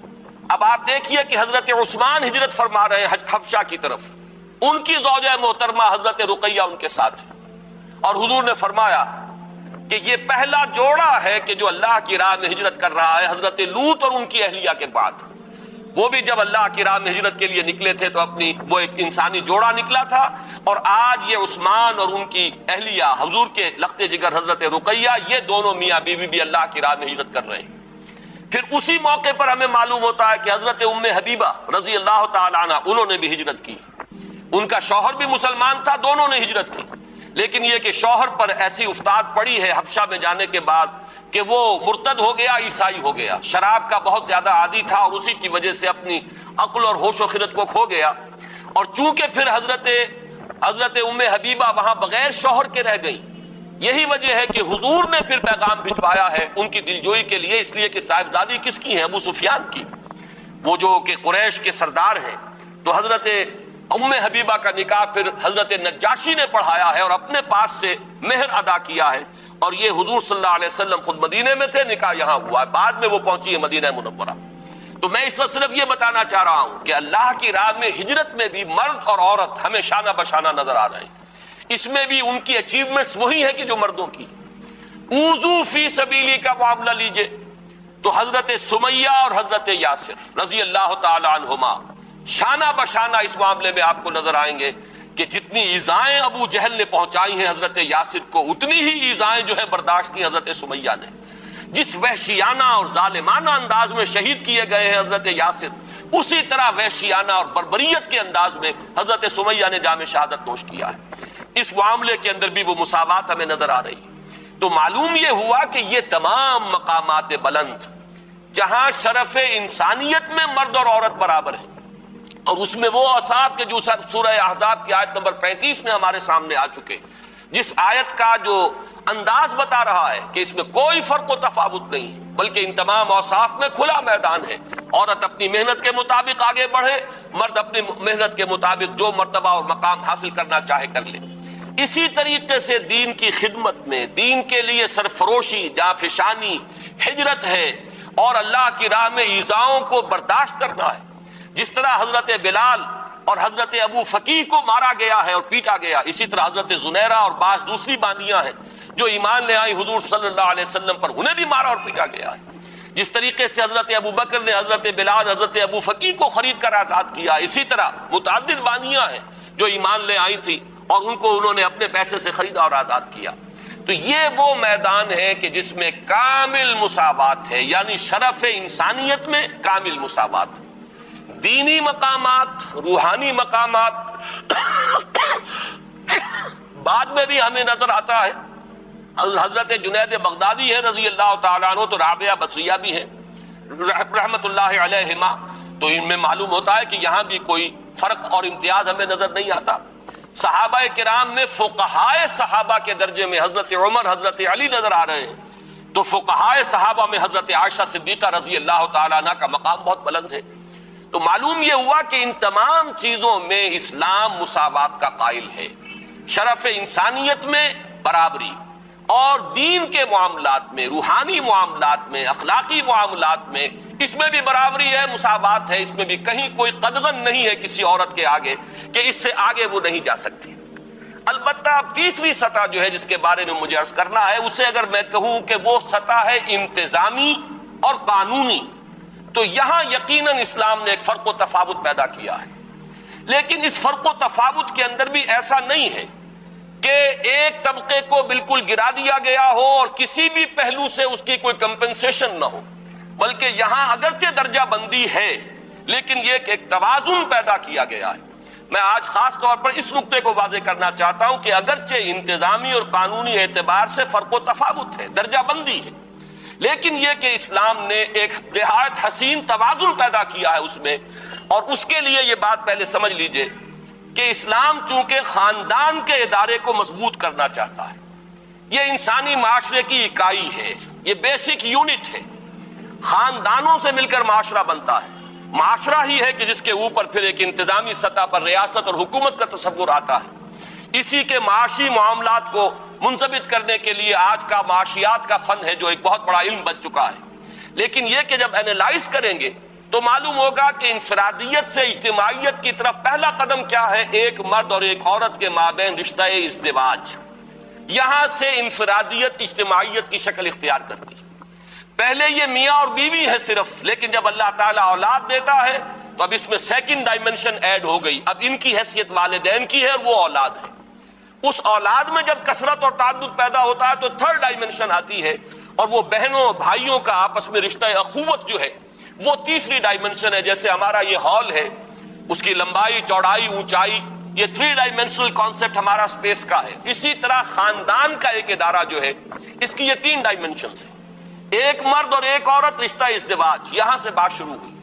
اب آپ دیکھیے کہ حضرت عثمان ہجرت فرما رہے ہیں حبشہ کی طرف، ان کی زوجہ محترمہ حضرت رقیہ ان کے ساتھ ہے، اور حضور نے فرمایا کہ یہ پہلا جوڑا ہے کہ جو اللہ کی راہ میں ہجرت کر رہا ہے، حضرت لوط اور ان کی اہلیہ کے بعد۔ وہ بھی جب اللہ کی راہ میں ہجرت کے لیے نکلے تھے تو اپنی وہ ایک انسانی جوڑا نکلا تھا، اور آج یہ عثمان اور ان کی اہلیہ حضور کے لخت جگر حضرت رقیہ، یہ دونوں میاں بیوی بھی اللہ کی راہ میں ہجرت کر رہے ہیں۔ پھر اسی موقع پر ہمیں معلوم ہوتا ہے کہ حضرت ام حبیبہ رضی اللہ تعالی عنہ انہوں نے بھی ہجرت کی، ان کا شوہر بھی مسلمان تھا، دونوں نے ہجرت کی۔ لیکن یہ کہ شوہر پر ایسی افتاد پڑی ہے حبشہ میں جانے کے بعد کہ وہ مرتد ہو گیا، عیسائی ہو گیا، شراب کا بہت زیادہ عادی تھا اور اسی کی وجہ سے اپنی عقل اور ہوش و خرد کو کھو گیا، اور چونکہ پھر حضرت ام حبیبہ وہاں بغیر شوہر کے رہ گئی، یہی وجہ ہے کہ حضور نے پھر پیغام بھجوایا ہے ان کی دلجوئی کے لیے، اس لیے کہ صاحبزادی کس کی ہے؟ ابو سفیان کی، وہ جو کہ قریش کے سردار ہیں۔ تو حضرت ام حبیبہ کا نکاح پھر حضرت نجاشی نے پڑھایا ہے اور اپنے پاس سے مہر ادا کیا ہے، اور یہ حضور صلی اللہ علیہ وسلم خود مدینے میں تھے، نکاح یہاں ہوا ہے، بعد میں وہ پہنچی ہے مدینہ منورہ۔ تو میں اس وقت صرف یہ بتانا چاہ رہا ہوں کہ اللہ کی راہ میں ہجرت میں بھی مرد اور عورت ہمیں شانہ بشانہ نظر آ رہے ہیں، اس میں بھی ان کی اچیومنٹس وہی ہیں کہ جو مردوں کی۔ اوذو فی سبیلی کا معاملہ لیجئے تو حضرت سمیہ اور حضرت یاسر رضی اللہ تعالی عنہما شانہ بشانہ اس معاملے میں آپ کو نظر آئیں گے کہ جتنی ایذائیں ابو جہل نے پہنچائی ہیں حضرت یاسر کو، اتنی ہی ایذائیں جو ہے برداشت کی حضرت سمیہ نے۔ جس وحشیانہ اور ظالمانہ انداز میں شہید کیے گئے ہیں حضرت یاسر، اسی طرح وحشیانہ اور بربریت کے انداز میں حضرت سمیہ نے جام شہادت نوش کیا ہے۔ اس معاملے کے اندر بھی وہ مساوات ہمیں نظر آ رہی۔ تو معلوم یہ ہوا کہ یہ تمام مقامات بلند جہاں شرف انسانیت میں مرد اور عورت برابر ہیں، اور اس میں وہ اوصاف کے جو سورہ احزاب کی آیت نمبر 35 میں ہمارے سامنے آ چکے، جس آیت کا جو انداز بتا رہا ہے کہ اس میں کوئی فرق و تفاوت نہیں ہے، بلکہ ان تمام اوصاف میں کھلا میدان ہے۔ عورت اپنی محنت کے مطابق آگے بڑھے، مرد اپنی محنت کے مطابق جو مرتبہ اور مقام حاصل کرنا چاہے کر لے۔ اسی طریقے سے دین کی خدمت میں، دین کے لیے سرفروشی، جانفشانی، ہجرت ہے، اور اللہ کی راہ میں ایذاؤں کو برداشت کرنا ہے۔ جس طرح حضرت بلال اور حضرت ابو فقیہ کو مارا گیا ہے اور پیٹا گیا، اسی طرح حضرت زنیرہ اور بعض دوسری باندیاں ہیں جو ایمان لے آئی حضور صلی اللہ علیہ وسلم پر، انہیں بھی مارا اور پیٹا گیا ہے۔ جس طریقے سے حضرت ابو بکر نے حضرت بلال، حضرت ابو فقیہ کو خرید کر آزاد کیا، اسی طرح متعدد باندیاں ہیں جو ایمان لے آئی تھی اور ان کو انہوں نے اپنے پیسے سے خریدا اور آزاد کیا۔ تو یہ وہ میدان ہے کہ جس میں کامل مساوات ہے، یعنی شرف انسانیت میں کامل مساوات۔ دینی مقامات، روحانی مقامات بعد میں بھی ہمیں نظر آتا ہے۔ حضرت جنید بغدادی ہے رضی اللہ تعالیٰ عنہ، تو رابعہ بصریہ بھی ہے رحمت اللہ علیہما، تو ان میں معلوم ہوتا ہے کہ یہاں بھی کوئی فرق اور امتیاز ہمیں نظر نہیں آتا۔ صحابہ کرام میں فقہائے صحابہ کے درجے میں حضرت عمر، حضرت علی نظر آ رہے ہیں، تو فقہائے صحابہ میں حضرت عائشہ صدیقہ رضی اللہ تعالیٰ عنہ کا مقام بہت بلند ہے۔ تو معلوم یہ ہوا کہ ان تمام چیزوں میں اسلام مساوات کا قائل ہے، شرف انسانیت میں برابری، اور دین کے معاملات میں، روحانی معاملات میں، اخلاقی معاملات میں اس میں بھی برابری ہے، مساوات ہے، اس میں بھی کہیں کوئی قدغن نہیں ہے کسی عورت کے آگے کہ اس سے آگے وہ نہیں جا سکتی۔ البتہ تیسری سطح جو ہے جس کے بارے میں مجھے عرض کرنا ہے، اسے اگر میں کہوں کہ وہ سطح ہے انتظامی اور قانونی، تو یہاں یقیناً اسلام نے ایک فرق و تفاوت پیدا کیا ہے، لیکن اس فرق و تفاوت کے اندر بھی ایسا نہیں ہے کہ ایک طبقے کو بالکل گرا دیا گیا ہو اور کسی بھی پہلو سے اس کی کوئی کمپنسیشن نہ ہو، بلکہ یہاں اگرچہ درجہ بندی ہے لیکن یہ کہ ایک توازن پیدا کیا گیا ہے۔ میں آج خاص طور پر اس نقطے کو واضح کرنا چاہتا ہوں کہ اگرچہ انتظامی اور قانونی اعتبار سے فرق و تفاوت ہے، درجہ بندی ہے، لیکن یہ کہ اسلام نے ایک نہایت حسین توازن پیدا کیا ہے اس میں، اور اس کے لیے یہ بات پہلے سمجھ لیجئے کہ اسلام چونکہ خاندان کے ادارے کو مضبوط کرنا چاہتا ہے، یہ انسانی معاشرے کی اکائی ہے، یہ بیسک یونٹ ہے، خاندانوں سے مل کر معاشرہ بنتا ہے، معاشرہ ہی ہے کہ جس کے اوپر پھر ایک انتظامی سطح پر ریاست اور حکومت کا تصور آتا ہے۔ اسی کے معاشی معاملات کو منضبط کرنے کے لیے آج کا معاشیات کا فن ہے جو ایک بہت بڑا علم بن چکا ہے، لیکن یہ کہ جب اینالائز کریں گے تو معلوم ہوگا کہ انفرادیت سے اجتماعیت کی طرف پہلا قدم کیا ہے، ایک مرد اور ایک عورت کے مابین رشتہ ازدواج۔ یہاں سے انفرادیت اجتماعیت کی شکل اختیار کرتی ہے۔ پہلے یہ میاں اور بیوی ہے صرف، لیکن جب اللہ تعالیٰ اولاد دیتا ہے تو اب اس میں سیکنڈ ڈائمنشن ایڈ ہو گئی، اب ان کی حیثیت والدین کی ہے اور وہ اولاد ہے۔ اس اولاد میں جب کثرت اور تعدد پیدا ہوتا ہے تو تھرڈ ڈائمنشن آتی ہے، اور وہ بہنوں بھائیوں کا آپس میں رشتہ اخوت جو ہے وہ تیسری ڈائمنشن ہے۔ جیسے ہمارا یہ ہال ہے، اس کی لمبائی، چوڑائی، اونچائی، یہ 3 ڈائمنشنل کانسیپٹ ہمارا سپیس کا ہے۔ اسی طرح خاندان کا ایک ادارہ جو ہے اس کی یہ 3 ڈائمنشنز ہیں، ایک مرد اور ایک عورت، رشتہ ازدواج، یہاں سے بات شروع ہوئی۔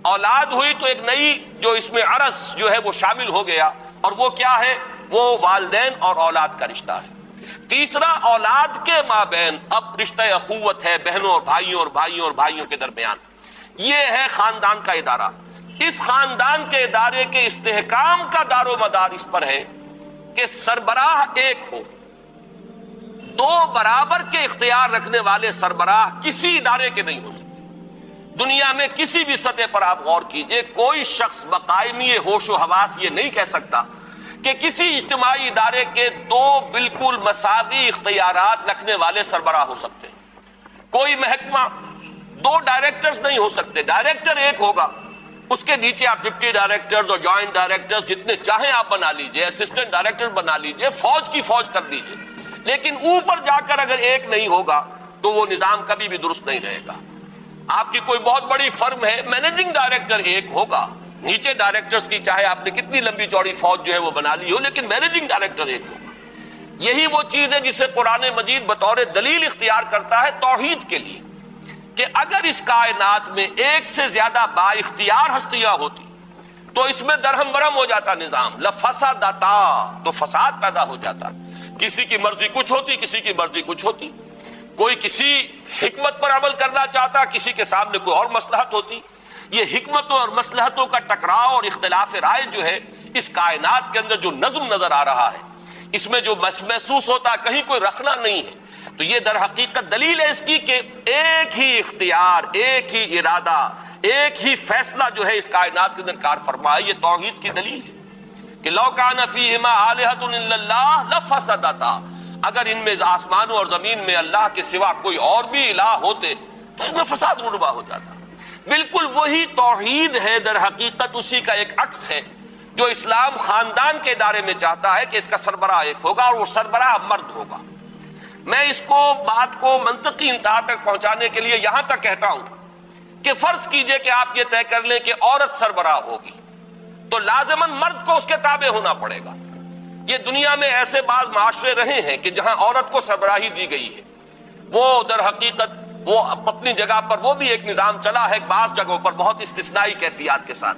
اولاد ہوئی تو ایک نئی جو اس میں عرض جو ہے وہ شامل ہو گیا، اور وہ کیا ہے، وہ والدین اور اولاد کا رشتہ ہے۔ تیسرا اولاد کے مابین اب رشتہ اخوت ہے، بہنوں اور بھائیوں اور بھائیوں اور بھائیوں کے درمیان، یہ ہے خاندان کا ادارہ۔ اس خاندان کے ادارے کے استحکام کا دار و مدار اس پر ہے کہ سربراہ ایک ہو. دو برابر کے اختیار رکھنے والے سربراہ کسی ادارے کے نہیں ہو سکتے. دنیا میں کسی بھی سطح پر آپ غور کیجئے، کوئی شخص بقائمی ہوش و حواس یہ نہیں کہہ سکتا کہ کسی اجتماعی ادارے کے دو بالکل مساوی اختیارات رکھنے والے سربراہ ہو سکتے ہیں. کوئی محکمہ دو ڈائریکٹرز نہیں ہو سکتے. ڈائریکٹر ایک ہوگا، اس کے نیچے آپ ڈپٹی ڈائریکٹرز اور جوائنٹ ڈائریکٹرز جتنے چاہیں آپ بنا لیجئے، اسسٹنٹ ڈائریکٹر بنا لیجئے، فوج کی فوج کر دیجئے، لیکن اوپر جا کر اگر ایک نہیں ہوگا تو وہ نظام کبھی بھی درست نہیں رہے گا. آپ کی کوئی بہت بڑی فرم ہے، مینیجنگ ڈائریکٹر ایک ہوگا، نیچے ڈائریکٹرز کی چاہے آپ نے کتنی لمبی چوڑی فوج جو ہے وہ بنا لی ہو، لیکن مینیجنگ ڈائریکٹر ایک ہوگا. یہی وہ چیز ہے جسے قرآن مجید بطور دلیل اختیار کرتا ہے توحید کے لیے، کہ اگر اس کائنات میں ایک سے زیادہ با اختیار ہستیاں ہوتی تو اس میں درہم برہم ہو جاتا نظام، لفسدتا، تو فساد پیدا ہو جاتا. کسی کی مرضی کچھ ہوتی، کسی کی مرضی کچھ ہوتی. کوئی کسی حکمت پر عمل کرنا چاہتا، کسی کے سامنے کوئی اور مصلحت ہوتی. یہ حکمتوں اور مصلحتوں کا ٹکراؤ اور اختلاف رائے جو ہے اس کائنات کے اندر جو نظم نظر آ رہا ہے، اس میں جو محسوس ہوتا ہے کہیں کوئی رکھنا نہیں ہے، تو یہ در حقیقت دلیل ہے اس کی کہ ایک ہی اختیار، ایک ہی ارادہ، ایک ہی فیصلہ جو ہے اس کائنات کے اندر کار فرما ہے. یہ توحید کی دلیل ہے کہ لو کان فیہما آلہۃ الا اللہ لفسدتا، اگر ان میں آسمانوں اور زمین میں اللہ کے سوا کوئی اور بھی الہ ہوتے تو ان میں فساد رونما ہو جاتا. بالکل وہی توحید ہے در حقیقت، اسی کا ایک عکس ہے جو اسلام خاندان کے ادارے میں چاہتا ہے کہ اس کا سربراہ ایک ہوگا اور وہ سربراہ مرد ہوگا. میں اس کو بات کو منطقی انتہا تک پہنچانے کے لیے یہاں تک کہتا ہوں کہ فرض کیجئے کہ آپ یہ طے کر لیں کہ عورت سربراہ ہوگی تو لازماً مرد کو اس کے تابع ہونا پڑے گا. یہ دنیا میں ایسے بعض معاشرے رہے ہیں کہ جہاں عورت کو سربراہی دی گئی ہے، وہ در حقیقت وہ اپنی جگہ پر وہ بھی ایک نظام چلا ہے، بعض جگہوں پر بہت استثنائی کیفیات کے ساتھ،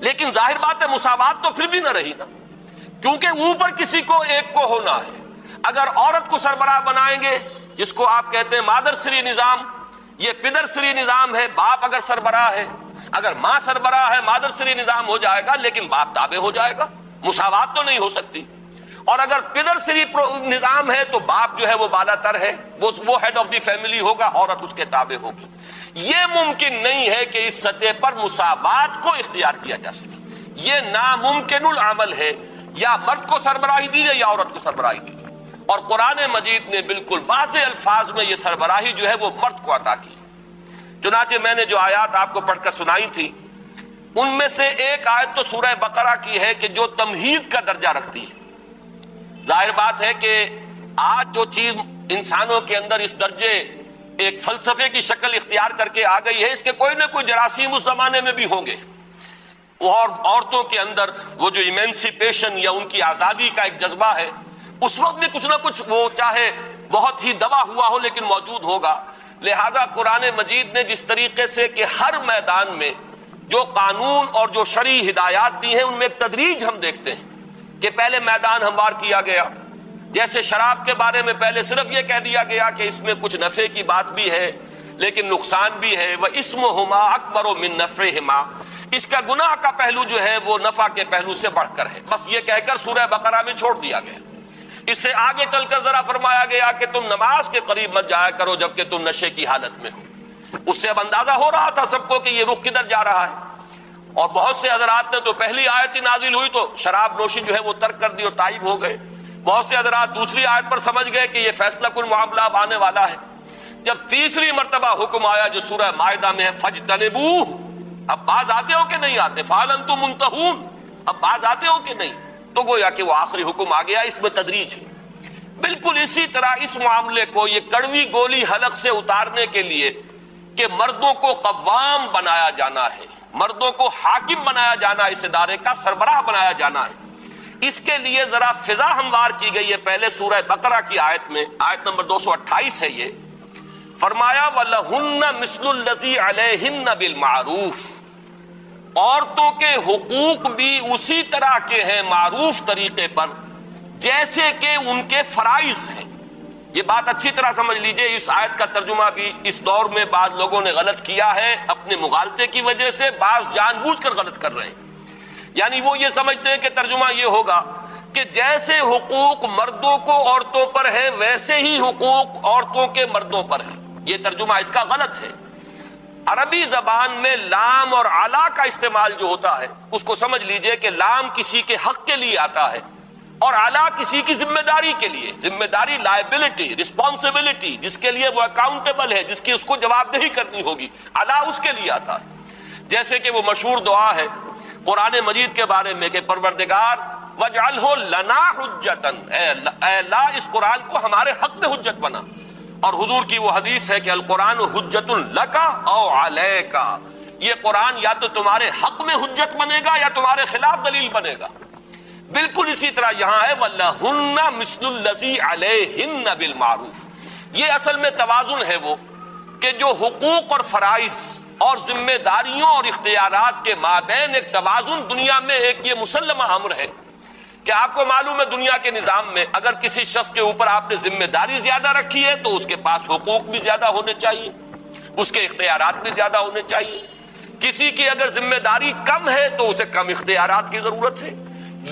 لیکن ظاہر بات ہے مساوات تو پھر بھی نہ رہی نا، کیونکہ اوپر کسی کو ایک کو ہونا ہے. اگر عورت کو سربراہ بنائیں گے، جس کو آپ کہتے ہیں مادر سری نظام، یہ پدر سری نظام ہے. باپ اگر سربراہ ہے، اگر ماں سربراہ ہے، مادر سری نظام ہو جائے گا لیکن باپ تابع ہو جائے گا، مساوات تو نہیں ہو سکتی. اور اگر پدر سری نظام ہے تو باپ جو ہے وہ بالا تر ہے، وہ ہیڈ آف دی فیملی ہوگا، عورت اس کے تابع ہوگی. یہ ممکن نہیں ہے کہ اس سطح پر مساوات کو اختیار کیا جا سکے. یہ ناممکن العمل ہے، یا مرد کو سربراہی دیجیے یا عورت کو سربراہی دیجیے. اور قرآن مجید نے بالکل واضح الفاظ میں یہ سربراہی جو ہے وہ مرد کو عطا کی. چنانچہ میں نے جو آیات آپ کو پڑھ کر سنائی تھی ان میں سے ایک آیت تو سورہ بقرہ کی ہے کہ جو تمہید کا درجہ رکھتی ہے. ظاہر بات ہے کہ آج جو چیز انسانوں کے اندر اس درجے ایک فلسفے کی شکل اختیار کر کے آ گئی ہے، اس کے کوئی نہ کوئی جراثیم اس زمانے میں بھی ہوں گے. اور عورتوں کے اندر وہ جو ایمینسیپیشن یا ان کی آزادی کا ایک جذبہ ہے، اس وقت بھی کچھ نہ کچھ وہ چاہے بہت ہی دبا ہوا ہو لیکن موجود ہوگا. لہذا قرآن مجید نے جس طریقے سے کہ ہر میدان میں جو قانون اور جو شرعی ہدایات دی ہیں ان میں ایک تدریج ہم دیکھتے ہیں کہ پہلے میدان ہموار کیا گیا. جیسے شراب کے بارے میں پہلے صرف یہ کہہ دیا گیا کہ اس میں کچھ نفع کی بات بھی ہے لیکن نقصان بھی ہے. وَإِسْمُهُمَا أَكْبَرُ مِن نَفْعِهِمَا، اس کا گناہ کا پہلو جو ہے وہ نفع کے پہلو سے بڑھ کر ہے. بس یہ کہہ کر سورہ بقرہ میں چھوڑ دیا گیا. اس سے آگے چل کر ذرا فرمایا گیا کہ تم نماز کے قریب مت جایا کرو جبکہ تم نشے کی حالت میں ہو. اس سے اب اندازہ ہو رہا تھا سب کو کہ یہ رخ کدھر جا رہا ہے. اور بہت سے حضرات نے تو پہلی آیت ہی نازل ہوئی تو شراب نوشی جو ہے وہ ترک کر دی اور تائب ہو گئے. بہت سے حضرات دوسری آیت پر سمجھ گئے کہ یہ فیصلہ کن معاملہ اب آنے والا ہے. جب تیسری مرتبہ حکم آیا جو سورہ مائدہ میں ہے فَاجْتَنِبُوهُ، اب باز آتے ہو کہ نہیں آتے، فَهَلْ أَنْتُمْ مُنْتَهُونَ، اب باز آتے ہو کہ نہیں. تو گویا کہ وہ آخری حکم آ گیا. اس میں تدریج ہے. بالکل اسی طرح اس معاملے کو یہ کڑوی گولی حلق سے اتارنے کے لیے کہ مردوں کو قوام بنایا جانا ہے، مردوں کو حاکم بنایا جانا، اس ادارے کا سربراہ بنایا جانا ہے، اس کے لیے ذرا فضا ہموار کی گئی ہے. پہلے سورہ بقرہ کی آیت میں، آیت نمبر 228 ہے، یہ فرمایا وَلَهُنَّ مِثْلُ الَّذِي عَلَيْهِنَّ بِالْمَعْرُوفِ، عورتوں کے حقوق بھی اسی طرح کے ہیں معروف طریقے پر جیسے کہ ان کے فرائض ہیں. یہ بات اچھی طرح سمجھ لیجئے، اس آیت کا ترجمہ بھی اس دور میں بعض لوگوں نے غلط کیا ہے، اپنے مغالطے کی وجہ سے بعض جان بوجھ کر غلط کر رہے ہیں۔ یعنی وہ یہ سمجھتے ہیں کہ ترجمہ یہ ہوگا کہ جیسے حقوق مردوں کو عورتوں پر ہے ویسے ہی حقوق عورتوں کے مردوں پر ہے۔ یہ ترجمہ اس کا غلط ہے۔ عربی زبان میں لام اور علا کا استعمال جو ہوتا ہے اس کو سمجھ لیجئے کہ لام کسی کے حق کے لیے آتا ہے اور علا کسی کی ذمہ داری کے لیے۔ ذمہ داری، لائبلٹی، رسپانسبلٹی، جس کے لیے وہ اکاؤنٹیبل ہے، جس کی اس کو جواب دہی کرنی ہوگی، علا اس کے لیے آتا ہے۔ جیسے کہ وہ مشہور دعا ہے قرآن مجید کے بارے میں کہ پروردگار وَاجْعَلْهُ لَنَا حُجَّةً، اے اللہ اس قرآن کو ہمارے حق میں حجت بنا۔ اور حضور کی وہ حدیث ہے کہ القرآن حجت لک او علیک، یہ قرآن یا تو تمہارے حق میں حجت بنے گا یا تمہارے خلاف دلیل بنے گا۔ بالکل اسی طرح یہاں ہے وَلَهُنَّ مِثْلُ الَّذِي عَلَيْهِنَّ بِالْمَعْرُوفِ، یہ اصل میں توازن ہے وہ کہ جو حقوق اور فرائض اور ذمہ داریوں اور اختیارات کے مابین ایک توازن دنیا میں ایک یہ مسلمہ امر ہے کہ آپ کو معلوم ہے دنیا کے نظام میں اگر کسی شخص کے اوپر آپ نے ذمہ داری زیادہ رکھی ہے تو اس کے پاس حقوق بھی زیادہ ہونے چاہیے، اس کے اختیارات بھی زیادہ ہونے چاہیے۔ کسی کی اگر ذمہ داری کم ہے تو اسے کم اختیارات کی ضرورت ہے۔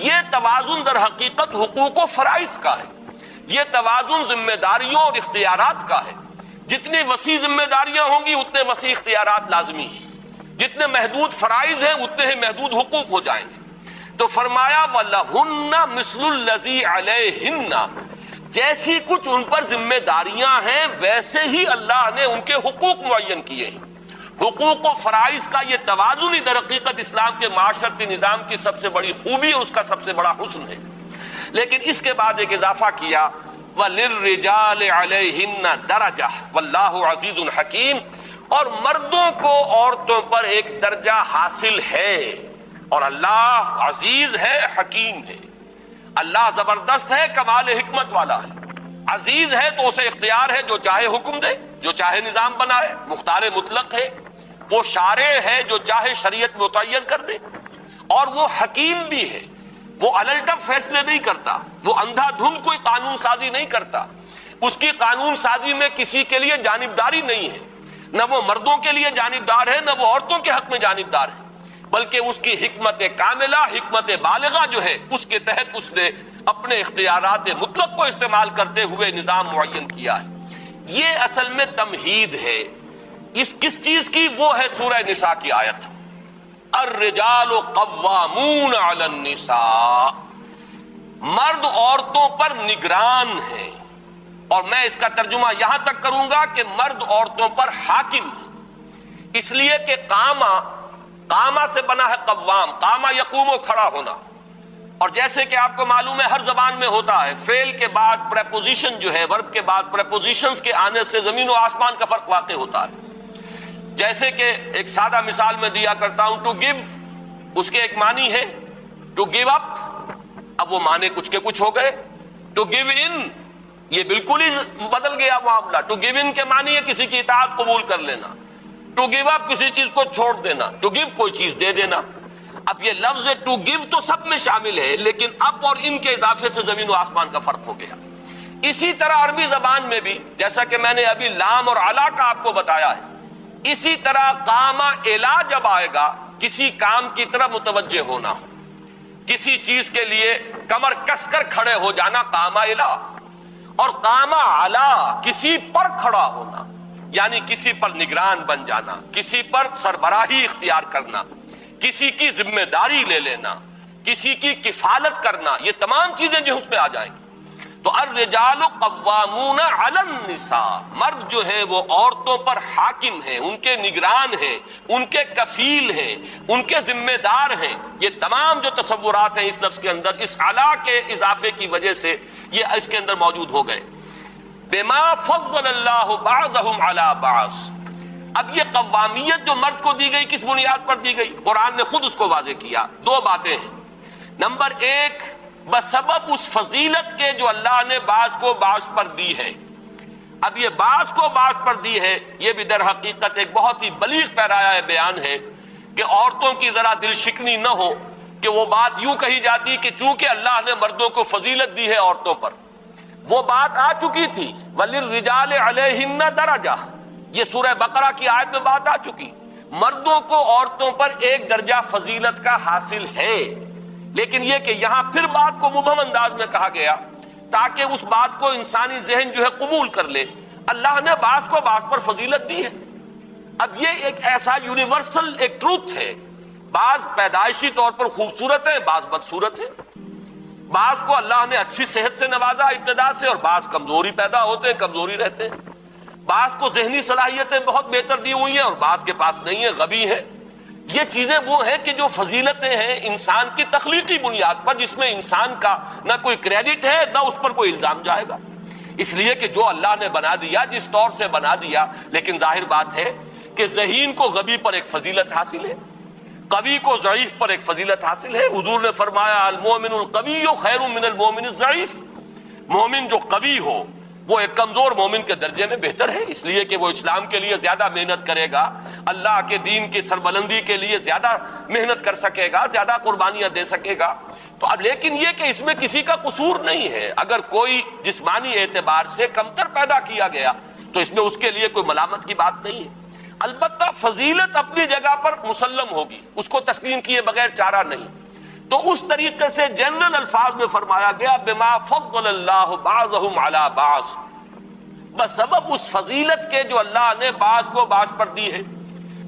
یہ توازن در حقیقت حقوق و فرائض کا ہے، یہ توازن ذمہ داریوں اور اختیارات کا ہے۔ جتنی وسیع ذمہ داریاں ہوں گی اتنے وسیع اختیارات لازمی ہیں، جتنے محدود فرائض ہیں اتنے ہی محدود حقوق ہو جائیں گے۔ تو فرمایا وَلَهُنَّ مِثْلُ الَّذِي عَلَيْهِنَّ، جیسی کچھ ان پر ذمہ داریاں ہیں ویسے ہی اللہ نے ان کے حقوق معین کیے ہیں۔ حقوق و فرائض کا یہ توازن ہی در حقیقت اسلام کے معاشرتی نظام کی سب سے بڑی خوبی ہے، اس کا سب سے بڑا حسن ہے۔ لیکن اس کے بعد ایک اضافہ کیا وَلِلرِّجَالِ عَلَيْهِنَّ دَرَجَةٌ وَاللَّهُ عَزِيزٌ حَكِيمٌ، اور مردوں کو عورتوں پر ایک درجہ حاصل ہے اور اللہ عزیز ہے، حکیم ہے۔ اللہ زبردست ہے، کمال حکمت والا ہے۔ عزیز ہے تو اسے اختیار ہے، جو چاہے حکم دے، جو چاہے نظام بنائے، مختار مطلق ہے۔ وہ شارع ہے، جو چاہے شریعت متعین کر دے، اور وہ حکیم بھی ہے، وہ الٹپ فیصلے نہیں کرتا، وہ اندھا دھند کوئی قانون سازی نہیں کرتا۔ اس کی قانون سازی میں کسی کے لیے جانبداری نہیں ہے، نہ وہ مردوں کے لیے جانبدار ہے نہ وہ عورتوں کے حق میں جانبدار ہے، بلکہ اس کی حکمت کاملہ، حکمت بالغہ جو ہے اس کے تحت اس نے اپنے اختیارات مطلق کو استعمال کرتے ہوئے نظام معین کیا ہے۔ یہ اصل میں تمہید ہے اس کس چیز کی؟ وہ ہے سورہ نساء کی آیت الرجال قوامون علی النساء، مرد عورتوں پر نگران ہیں، اور میں اس کا ترجمہ یہاں تک کروں گا کہ مرد عورتوں پر حاکم ہیں، اس لیے کہ قامہ سے بنا ہے قوام، قامہ یقوم و کھڑا ہونا، اور جیسے کہ آپ کو معلوم ہے ہر زبان میں ہوتا ہے فعل کے بعد پریپوزیشن جو ہے، ورب کے بعد پریپوزیشنز کے آنے سے زمین و آسمان کا فرق واقع ہوتا ہے۔ جیسے کہ ایک سادہ مثال میں دیا کرتا ہوں، ٹو گیو، اس کے ایک معنی ہے ٹو گیو اپ، اب وہ معنی کچھ کے کچھ ہو گئے۔ ٹو گیو ان، یہ بالکل ہی بدل گیا معاملہ۔ ٹو گیو ان کے معنی ہے کسی کی اطاعت قبول کر لینا، ٹو گیو اپ کسی چیز کو چھوڑ دینا، ٹو گیو کوئی چیز دے دینا۔ اب یہ لفظ ٹو گیو تو سب میں شامل ہے، لیکن اپ اور ان کے اضافے سے زمین و آسمان کا فرق ہو گیا۔ اسی طرح عربی زبان میں بھی جیسا کہ میں نے ابھی لام اور علا کا آپ کو بتایا ہے، اسی طرح قامہ الا جب آئے گا کسی کام کی طرف متوجہ ہونا، کسی چیز کے لیے کمر کس کر کھڑے ہو جانا قامہ الا، اور قامہ علا کسی پر کھڑا ہونا، یعنی کسی پر نگران بن جانا، کسی پر سربراہی اختیار کرنا، کسی کی ذمہ داری لے لینا، کسی کی کفالت کرنا، یہ تمام چیزیں جو اس میں آ جائیں گی۔ تو الرجال قوامون علی النساء، مرد جو ہیں وہ عورتوں پر حاکم ہیں، ان کے نگران ہیں، ان کے کفیل ہیں، ان کے ذمہ دار ہیں۔ یہ تمام جو تصورات ہیں اس لفظ کے اندر اس علا کے اضافے کی وجہ سے یہ اس کے اندر موجود ہو گئے۔ بما فضل اللہ بعضهم علی بعض، اب یہ قوامیت جو مرد کو دی گئی کس بنیاد پر دی گئی؟ قرآن نے خود اس کو واضح کیا۔ دو باتیں ہیں، نمبر ایک بسبب اس فضیلت کے جو اللہ نے بعض کو بعض پر دی ہے۔ اب یہ بعض کو بعض پر دی ہے، یہ بھی در حقیقت ایک بہت ہی بلیغ پیرایا بیان ہے کہ عورتوں کی ذرا دل شکنی نہ ہو کہ وہ بات یوں کہی جاتی کہ چونکہ اللہ نے مردوں کو فضیلت دی ہے عورتوں پر، وہ بات آ چکی تھی وَلِلرِّجَالِ عَلَيْهِنَّ دَرَجَةٌ، یہ سورہ بقرہ کی آیت میں بات آ چکی، مردوں کو عورتوں پر ایک درجہ فضیلت کا حاصل ہے، لیکن یہ کہ یہاں پھر بات کو مبہم انداز میں کہا گیا تاکہ اس بات کو انسانی ذہن جو ہے قبول کر لے، اللہ نے بعض کو بعض پر فضیلت دی ہے۔ اب یہ ایک ایسا یونیورسل ایک ٹروتھ ہے، بعض پیدائشی طور پر خوبصورت ہیں، بعض بدصورت ہیں، بعض کو اللہ نے اچھی صحت سے نوازا ابتدا سے، اور بعض کمزوری پیدا ہوتے ہیں، کمزوری رہتے ہیں، بعض کو ذہنی صلاحیتیں بہت بہتر دی ہوئی ہیں اور بعض کے پاس نہیں ہیں، غبی ہیں۔ یہ چیزیں وہ ہیں کہ جو فضیلتیں ہیں انسان کی تخلیقی بنیاد پر، جس میں انسان کا نہ کوئی کریڈٹ ہے نہ اس پر کوئی الزام جائے گا، اس لیے کہ جو اللہ نے بنا دیا جس طور سے بنا دیا، لیکن ظاہر بات ہے کہ ذہین کو غبی پر ایک فضیلت حاصل ہے، قوی کو ضعیف پر ایک فضیلت حاصل ہے۔ حضور نے فرمایا المؤمن القوی خیر من المؤمن الضعیف، مومن جو قوی ہو وہ ایک کمزور مومن کے درجے میں بہتر ہے، اس لیے کہ وہ اسلام کے لیے زیادہ محنت کرے گا، اللہ کے دین کی سربلندی کے لیے زیادہ محنت کر سکے گا، زیادہ قربانیاں دے سکے گا۔ تو اب لیکن یہ کہ اس میں کسی کا قصور نہیں ہے، اگر کوئی جسمانی اعتبار سے کمتر پیدا کیا گیا تو اس میں اس کے لیے کوئی ملامت کی بات نہیں ہے۔ البتہ فضیلت اپنی جگہ پر مسلم ہوگی، اس کو تسلیم کیے بغیر چارہ نہیں۔ تو اس طریقے سے جنرل الفاظ میں فرمایا گیا بما فضل اللہ بعضهم علی بعض، بسبب اس فضیلت کے جو اللہ نے بعض کو بعض پر دی ہے۔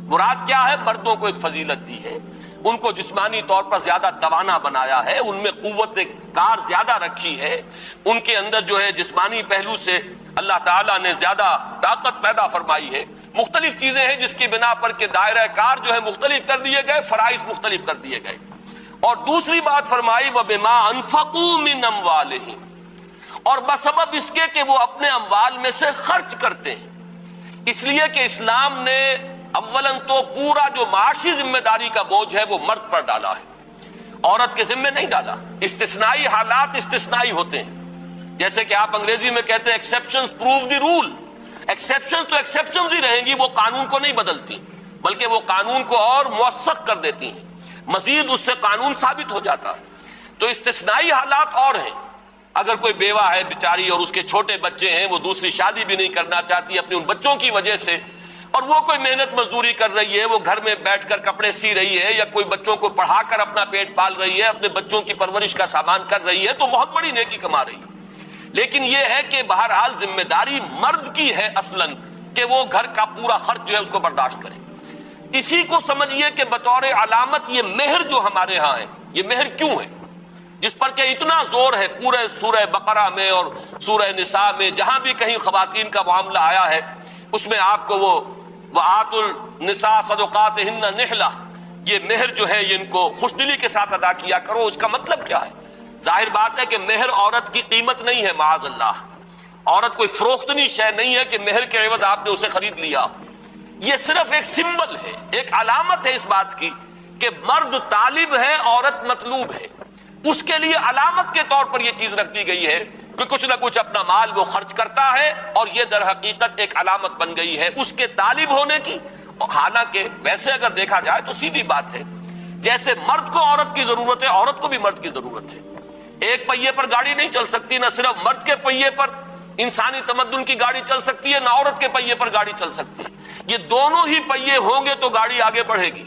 مراد کیا ہے؟ مردوں کو ایک فضیلت دی ہے، ان کو جسمانی طور پر زیادہ توانا بنایا ہے، ان میں قوت کار زیادہ رکھی ہے، ان کے اندر جو ہے جسمانی پہلو سے اللہ تعالیٰ نے زیادہ طاقت پیدا فرمائی ہے۔ مختلف چیزیں ہیں جس کی بنا پر کہ دائرہ کار جو ہے مختلف کر دیے گئے، فرائض مختلف کر دیے گئے۔ اور دوسری بات فرمائی وَبِمَا أَنفَقُوا مِنْ أَمْوَالِهِمْ، اور بسبب اس کے کہ وہ اپنے اموال میں سے خرچ کرتے ہیں، اس لیے کہ اسلام نے اولاً تو پورا جو معاشی ذمہ داری کا بوجھ ہے وہ مرد پر ڈالا ہے، عورت کے ذمہ نہیں ڈالا۔ استثنائی حالات استثنائی ہوتے ہیں، جیسے کہ آپ انگریزی میں کہتے ہیں exceptions prove the role, exceptions تو ایکسیپشنز ہی رہیں گی، وہ قانون کو نہیں بدلتی بلکہ وہ قانون کو اور موثق کر دیتی ہیں، مزید اس سے قانون ثابت ہو جاتا ہے۔ تو استثنائی حالات اور ہیں، اگر کوئی بیوہ ہے بیچاری اور اس کے چھوٹے بچے ہیں، وہ دوسری شادی بھی نہیں کرنا چاہتی اپنے ان بچوں کی وجہ سے، اور وہ کوئی محنت مزدوری کر رہی ہے، وہ گھر میں بیٹھ کر کپڑے سی رہی ہے یا کوئی بچوں کو پڑھا کر اپنا پیٹ پال رہی ہے، اپنے بچوں کی پرورش کا سامان کر رہی ہے، تو بہت بڑی نیکی کما رہی ہے۔ لیکن یہ ہے کہ بہرحال ذمہ داری مرد کی ہے اصلاً کہ وہ گھر کا پورا خرچ جو ہے اس کو برداشت کرے۔ اسی کو سمجھیے کہ بطور علامت یہ مہر جو ہمارے ہاں ہے، یہ مہر کیوں ہے جس پر کہ اتنا زور ہے پورے سورہ بقرہ میں اور سورہ نساء میں، جہاں بھی کہیں خواتین کا معاملہ آیا ہے اس میں آپ کو وہ وَآتُوا النِّسَاءَ صَدُقَاتِهِنَّ نِحْلَةً، یہ مہر جو ہے یہ ان کو خوش دلی کے ساتھ ادا کیا کرو۔ اس کا مطلب کیا ہے؟ ظاہر بات ہے کہ مہر عورت کی قیمت نہیں ہے، معاذ اللہ، عورت کوئی فروختنی شے نہیں ہے کہ مہر کے عوض آپ نے اسے خرید لیا۔ یہ صرف ایک سمبل ہے، ایک علامت ہے اس بات کی کہ مرد طالب ہے، عورت مطلوب ہے۔ اس کے لیے علامت کے طور پر یہ چیز رکھ دی گئی ہے کہ کچھ نہ کچھ اپنا مال وہ خرچ کرتا ہے، اور یہ در حقیقت ایک علامت بن گئی ہے اس کے طالب ہونے کی۔ حالانکہ ویسے اگر دیکھا جائے تو سیدھی بات ہے، جیسے مرد کو عورت کی ضرورت ہے، عورت کو بھی مرد کی ضرورت ہے۔ ایک پہیے پر گاڑی نہیں چل سکتی، نہ صرف مرد کے پہیے پر انسانی تمدن کی گاڑی چل سکتی ہے، نہ عورت کے پہیے پر گاڑی چل سکتی ہے۔ یہ دونوں ہی پہیے ہوں گے تو گاڑی آگے بڑھے گی،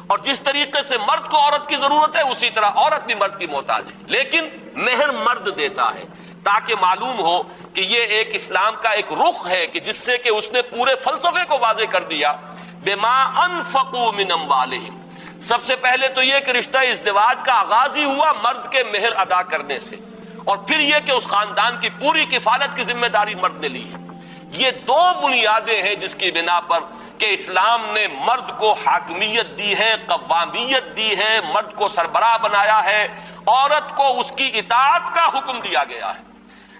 اور جس طریقے سے مرد کو عورت کی ضرورت ہے اسی طرح عورت بھی مرد کی محتاج ہے۔ لیکن مہر مرد دیتا ہے تاکہ معلوم ہو کہ یہ ایک اسلام کا ایک رخ ہے کہ جس سے کہ اس نے پورے فلسفے کو واضح کر دیا۔ بما انفقوا من اموالہم، سب سے پہلے تو یہ کہ رشتہ ازدواج کا آغاز ہی ہوا مرد کے مہر ادا کرنے سے، اور پھر یہ کہ اس خاندان کی پوری کفالت کی ذمہ داری مرد نے لی ہے۔ یہ دو بنیادیں ہیں جس کی بنا پر کہ اسلام نے مرد کو حاکمیت دی ہے، قوامیت دی ہے، مرد کو سربراہ بنایا ہے، عورت کو اس کی اطاعت کا حکم دیا گیا ہے۔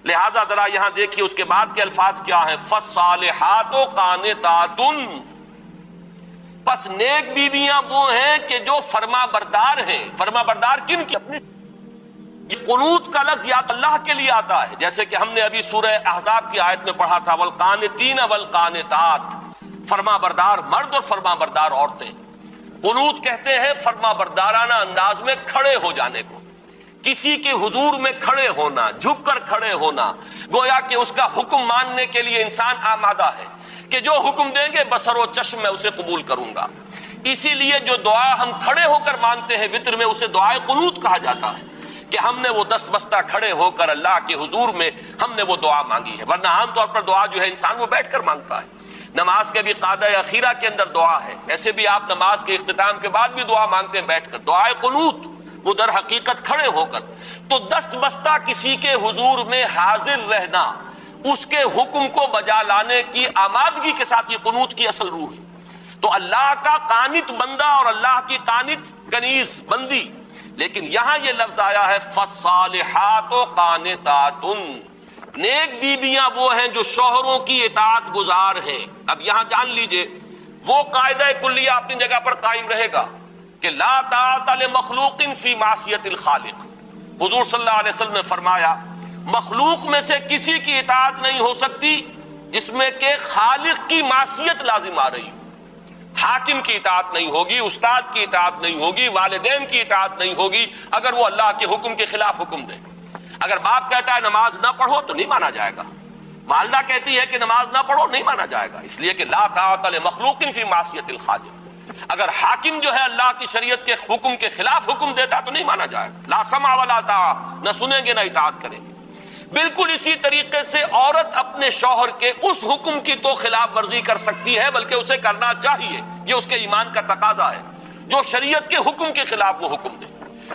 لہذا ذرا یہاں دیکھیے اس کے بعد کے الفاظ کیا ہیں، فالصالحات قانتات، پس نیک بیویاں وہ ہیں کہ جو فرما بردار ہیں۔ فرما بردار کن کی؟ اپنی۔ یہ قنوت کا لفظ یا اللہ کے لیے آتا ہے، جیسے کہ ہم نے ابھی سورہ احزاب کی آیت میں پڑھا تھا والقانتین والقانتات، فرما بردار مرد اور فرما بردار عورتیں۔ قنوت کہتے ہیں فرما بردارانہ انداز میں کھڑے ہو جانے کو، کسی کے حضور میں کھڑے ہونا، جھک کر کھڑے ہونا، گویا کہ اس کا حکم ماننے کے لیے انسان آمادہ ہے کہ جو حکم دیں گے بصر و چشم میں اسے قبول کروں گا۔ اسی لیے جو دعا ہم کھڑے ہو کر مانتے ہیں وتر میں، اسے دعائے قنوت کہا جاتا ہے کہ ہم نے وہ دست بستہ کھڑے ہو کر اللہ کے حضور میں ہم نے وہ دعا مانگی ہے۔ ورنہ عام طور پر دعا جو ہے انسان وہ بیٹھ کر مانگتا ہے۔ نماز کے بھی قاعدہ اخیرہ کے اندر دعا ہے، ایسے بھی آپ نماز کے اختتام کے بعد بھی دعا مانگتے ہیں بیٹھ کر، دعائے قنوت، وہ در حقیقت کھڑے ہو کر۔ تو دست بستہ کسی کے حضور میں حاضر رہنا، اس کے حکم کو بجا لانے کی آمادگی کے ساتھ یہ قنوت کی اصل روح ہے۔ تو اللہ کا قانت بندہ اور اللہ کی قانت کنیز بندی، لیکن یہاں یہ لفظ آیا ہے فالصالحات قانتات، نیک بیویاں وہ ہیں جو شوہروں کی اطاعت گزار ہیں۔ اب یہاں جان لیجئے وہ قاعدہ کلیہ اپنی جگہ پر قائم رہے گا کہ لا طاعت لمخلوق فی معصیت الخالق۔ حضور صلی اللہ علیہ وسلم نے فرمایا مخلوق میں سے کسی کی اطاعت نہیں ہو سکتی جس میں کہ خالق کی معصیت لازم آ رہی ہو۔ حاکم کی اطاعت نہیں ہوگی، استاد کی اطاعت نہیں ہوگی، والدین کی اطاعت نہیں ہوگی اگر وہ اللہ کے حکم کے خلاف حکم دے۔ اگر باپ کہتا ہے نماز نہ پڑھو تو نہیں مانا جائے گا، والدہ کہتی ہے کہ نماز نہ پڑھو نہیں مانا جائے گا، اس لیے کہ لا طاعت لمخلوق فی معصیت الخالق۔ اگر حاکم جو ہے اللہ کی شریعت کے حکم کے خلاف حکم دیتا تو نہیں مانا جائے گا، لا سمع ولا طاعہ، نہ سنیں گے نہ اطاعت کریں گے۔ بالکل اسی طریقے سے عورت اپنے شوہر کے اس حکم کی تو خلاف ورزی کر سکتی ہے، بلکہ اسے کرنا چاہیے، یہ اس کے ایمان کا تقاضا ہے، جو شریعت کے حکم کے خلاف وہ حکم دے۔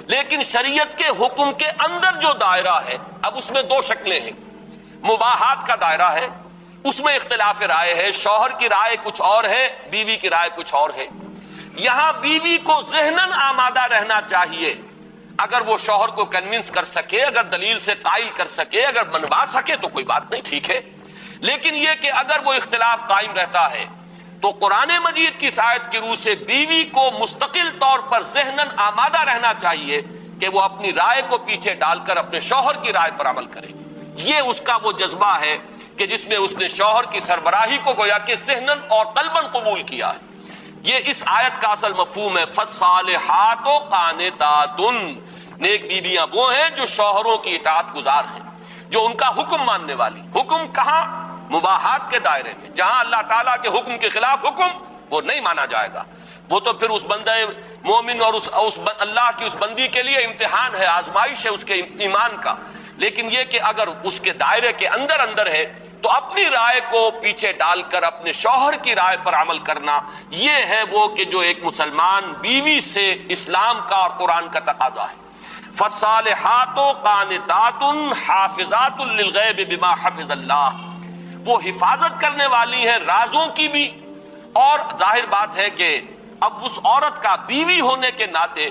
لیکن شریعت کے حکم کے اندر جو دائرہ ہے، اب اس میں دو شکلیں ہیں، مباحات کا دائرہ ہے، اس میں اختلاف رائے ہے، شوہر کی رائے کچھ اور ہے، بیوی کی رائے کچھ اور ہے۔ یہاں بیوی کو ذہناً آمادہ رہنا چاہیے، اگر وہ شوہر کو کنونس کر سکے، اگر دلیل سے قائل کر سکے، اگر منوا سکے تو کوئی بات نہیں، ٹھیک ہے۔ لیکن یہ کہ اگر وہ اختلاف قائم رہتا ہے تو قرآن مجید کی آیت کی روح سے بیوی کو مستقل طور پر ذہناً آمادہ رہنا چاہیے کہ وہ اپنی رائے کو پیچھے ڈال کر اپنے شوہر کی رائے پر عمل کرے۔ یہ اس کا وہ جذبہ ہے کہ جس میں اس نے شوہر کی سربراہی کو گویا کہ ذہناً اور قلباً قبول کیا ہے۔ یہ اس آیت کا اصل مفہوم ہے فالصالحات قانتات، نیک بیویاں وہ ہیں جو شوہروں کی اطاعت گزار ہیں، جو ان کا حکم ماننے والی۔ حکم کہاں؟ مباحات کے دائرے میں، جہاں اللہ تعالیٰ کے حکم کے خلاف حکم وہ نہیں مانا جائے گا، وہ تو پھر اس بندہ مومن اور اللہ کی اس بندی کے لیے امتحان ہے، آزمائش ہے اس کے ایمان کا۔ لیکن یہ کہ اگر اس کے دائرے کے اندر ہے تو اپنی رائے کو پیچھے ڈال کر اپنے شوہر کی رائے پر عمل کرنا، یہ ہے وہ کہ جو ایک مسلمان بیوی سے اسلام کا اور قرآن کا تقاضا ہے۔ فالصالحات قانتات حافظات للغیب بما حفظ اللہ، وہ حفاظت کرنے والی ہیں رازوں کی بھی، اور ظاہر بات ہے کہ اب اس عورت کا بیوی ہونے کے ناطے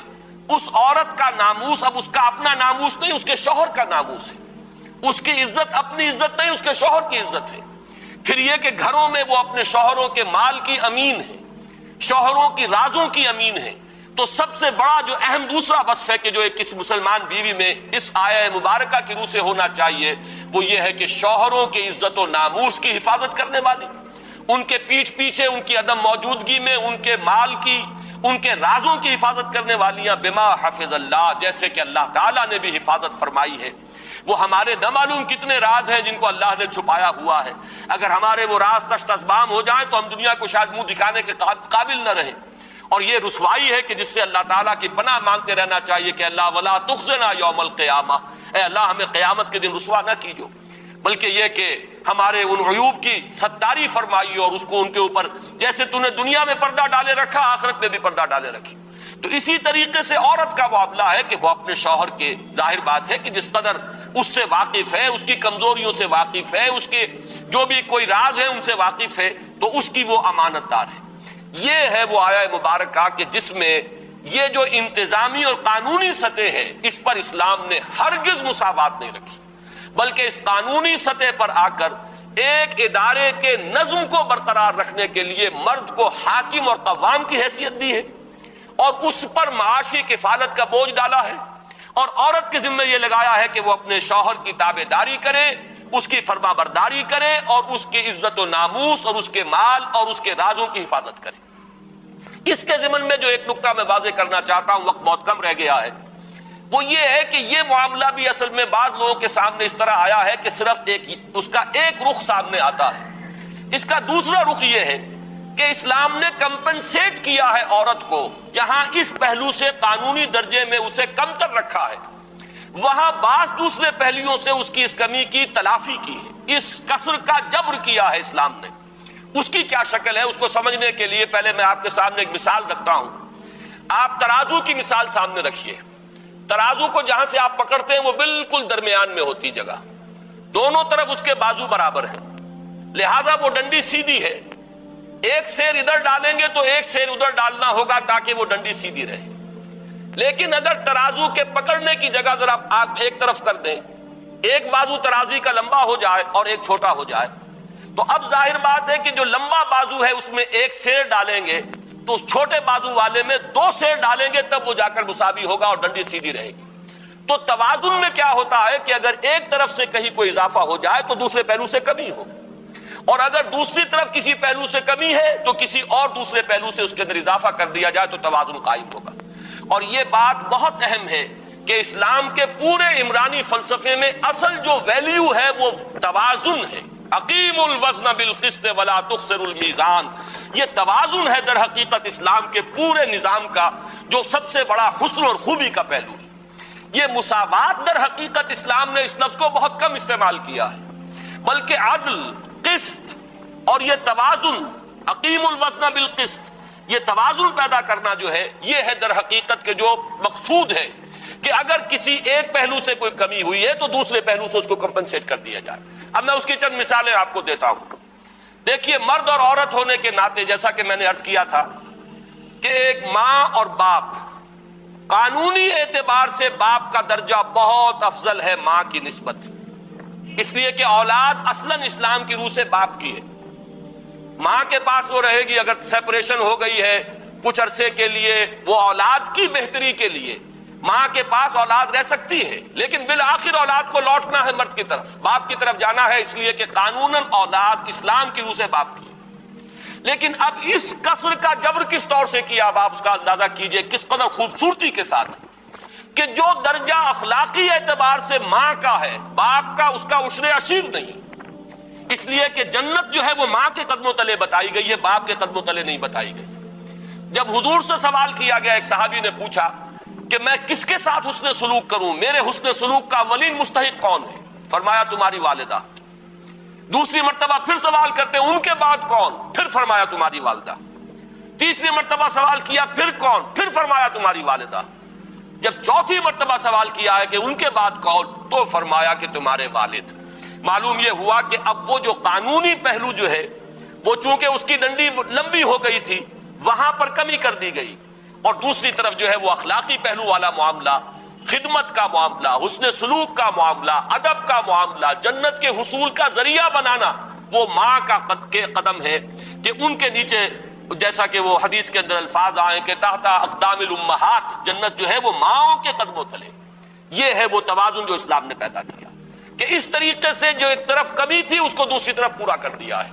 اس عورت کا ناموس اب اس کا اپنا ناموس نہیں، اس کے شوہر کا ناموس ہے، اس کی عزت اپنی عزت نہیں، اس کے شوہر کی عزت ہے۔ پھر یہ کہ گھروں میں وہ اپنے شوہروں کے مال کی امین ہے، شوہروں کی رازوں کی امین ہے۔ تو سب سے بڑا جو اہم دوسرا وصف ہے کہ جو ایک کسی مسلمان بیوی میں اس آیہ مبارکہ کی روح سے ہونا چاہیے، وہ یہ ہے کہ شوہروں کی عزت و ناموس کی حفاظت کرنے والی، ان کے پیٹھ پیچھے ان کی عدم موجودگی میں ان کے مال کی، ان کے رازوں کی حفاظت کرنے والیاں بما حفظ اللہ، جیسے کہ اللہ تعالیٰ نے بھی حفاظت فرمائی ہے۔ وہ ہمارے نہ معلوم کتنے راز ہیں جن کو اللہ نے چھپایا ہوا ہے، اگر ہمارے وہ راز تشت ازبام ہو جائیں تو ہم دنیا کو شاید منہ دکھانے کے قابل نہ رہیں۔ اور یہ رسوائی ہے کہ جس سے اللہ تعالیٰ کی پناہ مانگتے رہنا چاہیے کہ اللہ ولا تخزنا یوم القیامہ، اے اللہ ہمیں قیامت کے دن رسوا نہ کیجو، بلکہ یہ کہ ہمارے ان عیوب کی ستاری فرمائی اور اس کو ان کے اوپر جیسے تو نے دنیا میں پردہ ڈالے رکھا آخرت میں بھی پردہ ڈالے رکھی۔ تو اسی طریقے سے عورت کا معاملہ ہے کہ وہ اپنے شوہر کے، ظاہر بات ہے کہ جس قدر اس سے واقف ہے، اس کی کمزوریوں سے واقف ہے، اس کے جو بھی کوئی راز ہے ان سے واقف ہے، تو اس کی وہ امانت دار ہے۔ یہ ہے وہ آیہ مبارکہ کہ جس میں یہ جو انتظامی اور قانونی سطح ہے اس پر اسلام نے ہرگز مساوات نہیں رکھی، بلکہ اس قانونی سطح پر آ کر ایک ادارے کے نظم کو برقرار رکھنے کے لیے مرد کو حاکم اور قوام کی حیثیت دی ہے، اور اس پر معاشی کفالت کا بوجھ ڈالا ہے، اور عورت کے ذمہ یہ لگایا ہے کہ وہ اپنے شوہر کی تابع داری کرے، اس کی فرما برداری کرے، اور اس کی عزت و ناموس اور اس کے مال اور اس کے رازوں کی حفاظت کرے۔ اس کے ضمن میں جو ایک نقطہ میں واضح کرنا چاہتا ہوں، وقت بہت کم رہ گیا ہے، وہ یہ ہے کہ یہ معاملہ بھی اصل میں بعض لوگوں کے سامنے اس طرح آیا ہے کہ صرف اس کا ایک رخ سامنے آتا ہے۔ اس کا دوسرا رخ یہ ہے کہ اسلام نے کمپنسیٹ کیا ہے عورت کو، جہاں اس پہلو سے قانونی درجے میں اسے کمتر رکھا ہے، وہاں بعض دوسرے پہلوؤں سے اس کی اس کمی کی تلافی کی ہے، اس کسر کا جبر کیا ہے اسلام نے۔ اس کی کیا شکل ہے، اس کو سمجھنے کے لیے پہلے میں آپ کے سامنے ایک مثال رکھتا ہوں۔ آپ ترازو کی مثال سامنے رکھیے۔ ترازو کو جہاں سے آپ پکڑتے ہیں وہ بالکل درمیان میں ہوتی جگہ، دونوں طرف اس کے بازو برابر ہیں، لہذا وہ ڈنڈی سیدھی ہے۔ ایک سیر ادھر ڈالیں گے تو ایک سیر ادھر ڈالنا ہوگا تاکہ وہ ڈنڈی سیدھی رہے۔ لیکن اگر ترازو کے پکڑنے کی جگہ ذرا آپ ایک طرف کر دیں، ایک بازو ترازی کا لمبا ہو جائے اور ایک چھوٹا ہو جائے، تو اب ظاہر بات ہے کہ جو لمبا بازو ہے اس میں ایک سیر ڈالیں گے تو اس چھوٹے بازو والے میں 2 سیر ڈالیں گے، تب وہ جا کر مساوی ہوگا اور ڈنڈی سیدھی رہے گی۔ تو توازن میں کیا ہوتا ہے کہ اگر ایک طرف سے کہیں کوئی اضافہ ہو جائے تو دوسرے پہلو سے کمی ہو، اور اگر دوسری طرف کسی پہلو سے کمی ہے تو کسی اور دوسرے پہلو سے اس کے اندر اضافہ کر دیا جائے تو توازن قائم ہوگا۔ اور یہ بات بہت اہم ہے کہ اسلام کے پورے عمرانی فلسفے میں اصل جو ویلیو ہے وہ توازن ہے۔ اقیم الوزن بالقسط ولا تخسر المیزان، یہ توازن ہے در حقیقت اسلام کے پورے نظام کا جو سب سے بڑا حسن اور خوبی کا پہلو ہے۔ یہ مساوات در حقیقت اسلام نے اس لفظ کو بہت کم استعمال کیا ہے، بلکہ عدل، قسط اور یہ توازن، اقیم الوزن بالقسط، یہ توازن پیدا کرنا جو ہے یہ ہے در حقیقت کے جو مقصود ہے کہ اگر کسی ایک پہلو سے کوئی کمی ہوئی ہے تو دوسرے پہلو سے اس کو کمپنسیٹ کر دیا جائے۔ اب میں اس کی چند مثالیں آپ کو دیتا ہوں۔ دیکھیے، مرد اور عورت ہونے کے ناطے جیسا کہ میں نے عرض کیا تھا کہ ایک ماں اور باپ، قانونی اعتبار سے باپ کا درجہ بہت افضل ہے ماں کی نسبت، اس لیے کہ اولاد اصلاً اسلام کی روح سے باپ کی ہے۔ ماں کے پاس وہ رہے گی، اگر سیپریشن ہو گئی ہے کچھ عرصے کے لیے، وہ اولاد کی بہتری کے لیے ماں کے پاس اولاد رہ سکتی ہے، لیکن بالآخر اولاد کو لوٹنا ہے مرد کی طرف، باپ کی طرف جانا ہے، اس لیے کہ قانوناً اولاد اسلام کی روح سے باپ کی ہے۔ لیکن اب اس کسر کا جبر کس طور سے کیا، اب آپ اس کا اندازہ کیجئے کس قدر خوبصورتی کے ساتھ، کہ جو درجہ اخلاقی اعتبار سے ماں کا ہے، باپ کا اس کا عشر عشیر نہیں، اس لیے کہ جنت جو ہے وہ ماں کے قدموں تلے بتائی گئی ہے، باپ کے قدموں تلے نہیں بتائی گئی۔ جب حضور سے سوال کیا گیا، ایک صحابی نے پوچھا کہ میں کس کے ساتھ حسن سلوک کروں، میرے حسن سلوک کا اولین مستحق کون ہے؟ فرمایا تمہاری والدہ۔ دوسری مرتبہ پھر سوال کرتے ان کے بعد کون؟ پھر فرمایا تمہاری والدہ۔ تیسری مرتبہ سوال کیا پھر کون؟ پھر فرمایا تمہاری والدہ۔ جب چوتھی مرتبہ سوال کیا ہے کہ ان کے بعد کون، تو فرمایا کہ تمہارے والد۔ معلوم یہ ہوا کہ اب وہ جو قانونی پہلو جو ہے وہ چونکہ اس کی ڈنڈی لمبی ہو گئی تھی وہاں پر کمی کر دی گئی، اور دوسری طرف جو ہے وہ اخلاقی پہلو والا معاملہ، خدمت کا معاملہ، حسن سلوک کا معاملہ، ادب کا معاملہ، جنت کے حصول کا ذریعہ بنانا، وہ ماں کا قدم ہے کہ ان کے نیچے، جیسا کہ وہ حدیث کے اندر الفاظ آئے کہ تحت اقدام الامہات، جنت جو ہے وہ ماؤں کے قدموں تلے۔ یہ ہے وہ توازن جو اسلام نے پیدا کیا کہ اس طریقے سے جو ایک طرف کمی تھی اس کو دوسری طرف پورا کر دیا ہے۔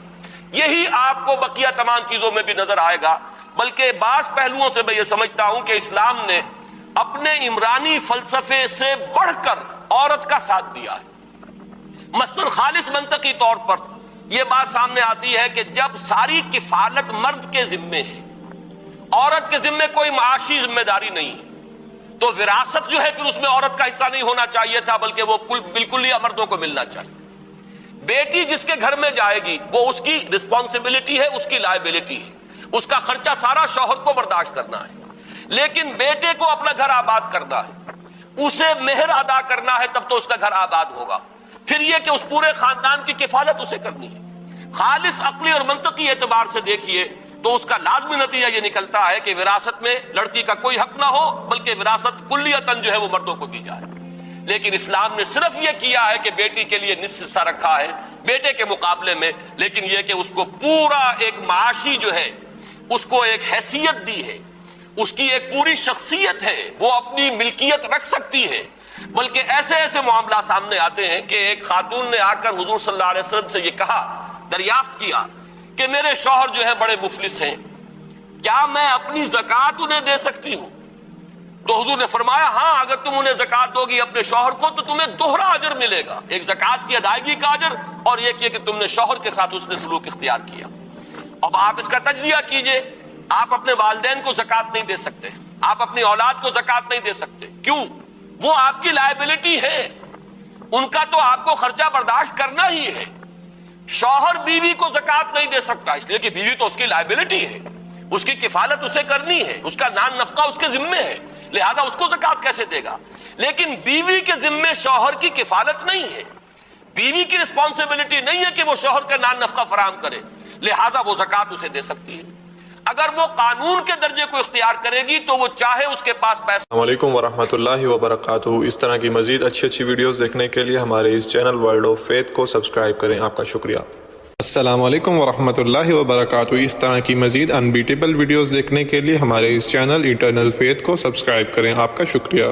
یہی آپ کو بقیہ تمام چیزوں میں بھی نظر آئے گا، بلکہ بعض پہلوؤں سے میں یہ سمجھتا ہوں کہ اسلام نے اپنے عمرانی فلسفے سے بڑھ کر عورت کا ساتھ دیا ہے۔ مثلاً خالص منطقی طور پر یہ بات سامنے آتی ہے کہ جب ساری کفالت مرد کے ذمے ہے، عورت کے ذمے کوئی معاشی ذمہ داری نہیں ہے، تو وراثت جو ہے پھر اس میں عورت کا حصہ نہیں ہونا چاہیے تھا، بلکہ وہ بالکل ہی مردوں کو ملنا چاہیے۔ بیٹی جس کے گھر میں جائے گی وہ اس کی رسپانسبلٹی ہے، اس کی لائبلٹی ہے، اس کا خرچہ سارا شوہر کو برداشت کرنا ہے، لیکن بیٹے کو اپنا گھر آباد کرنا ہے، اسے مہر ادا کرنا ہے، تب تو اس کا گھر آباد ہوگا۔ پھر یہ کہ اس پورے خاندان کی کفالت اسے کرنی ہے۔ خالص عقلی اور منطقی اعتبار سے دیکھیے تو اس کا لازمی نتیجہ یہ نکلتا ہے کہ وراثت میں لڑکی کا کوئی حق نہ ہو، بلکہ وراثت کلیتاً جو ہے وہ مردوں کو دی جائے۔ لیکن اسلام نے صرف یہ کیا ہے کہ بیٹی کے لیے نصف حصہ رکھا ہے بیٹے کے مقابلے میں، لیکن یہ کہ اس کو پورا ایک معاشی جو ہے اس کو ایک حیثیت دی ہے، اس کی ایک پوری شخصیت ہے، وہ اپنی ملکیت رکھ سکتی ہے۔ بلکہ ایسے ایسے معاملات سامنے آتے ہیں کہ ایک خاتون نے آ کر حضور صلی اللہ علیہ وسلم سے یہ کہا، دریافت کیا کہ میرے شوہر جو ہے بڑے مفلس ہیں، کیا میں اپنی زکوٰۃ انہیں دے سکتی ہوں؟ تو حضور نے فرمایا ہاں اگر تم انہیں زکات دو گی اپنے شوہر کو تو تمہیں دوہرا اجر ملے گا، ایک زکات کی ادائیگی کا اجر اور یہ کہ تم نے شوہر کے ساتھ حسن سلوک اختیار کیا۔ اب آپ اس کا تجزیہ کیجئے، آپ اپنے والدین کو زکات نہیں دے سکتے، آپ اپنی اولاد کو زکات نہیں دے سکتے، کیوں؟ وہ آپ کی لائبلٹی ہے، ان کا تو آپ کو خرچہ برداشت کرنا ہی ہے۔ شوہر بیوی کو زکات نہیں دے سکتا اس لیے کہ بیوی تو اس کی لائبلٹی ہے، اس کی کفالت اسے کرنی ہے، اس کا نان نفقہ اس کے ذمے ہے، لہذا اس کو زکات کیسے دے گا؟ لیکن بیوی کے ذمے شوہر کی کفالت نہیں ہے، بیوی کی رسپانسبلٹی نہیں ہے کہ وہ شوہر کا نان نفقہ فراہم کرے، لہذا وہ زکات اسے دے سکتی ہے۔ اگر وہ قانون کے درجے کو اختیار کرے گی تو وہ چاہے اس کے پاس پیسہ۔ السلام علیکم ورحمۃ اللہ وبرکاتہ۔ اس طرح کی مزید اچھی ویڈیوز دیکھنے کے لیے ہمارے اس چینل ورلڈ آف فیتھ کو سبسکرائب کریں۔ آپ کا شکریہ۔ السلام علیکم ورحمۃ اللہ وبرکاتہ۔ اس طرح کی مزید انبیٹیبل ویڈیوز دیکھنے کے لیے ہمارے اس چینل ایٹرنل فیتھ کو سبسکرائب کریں۔ آپ کا شکریہ۔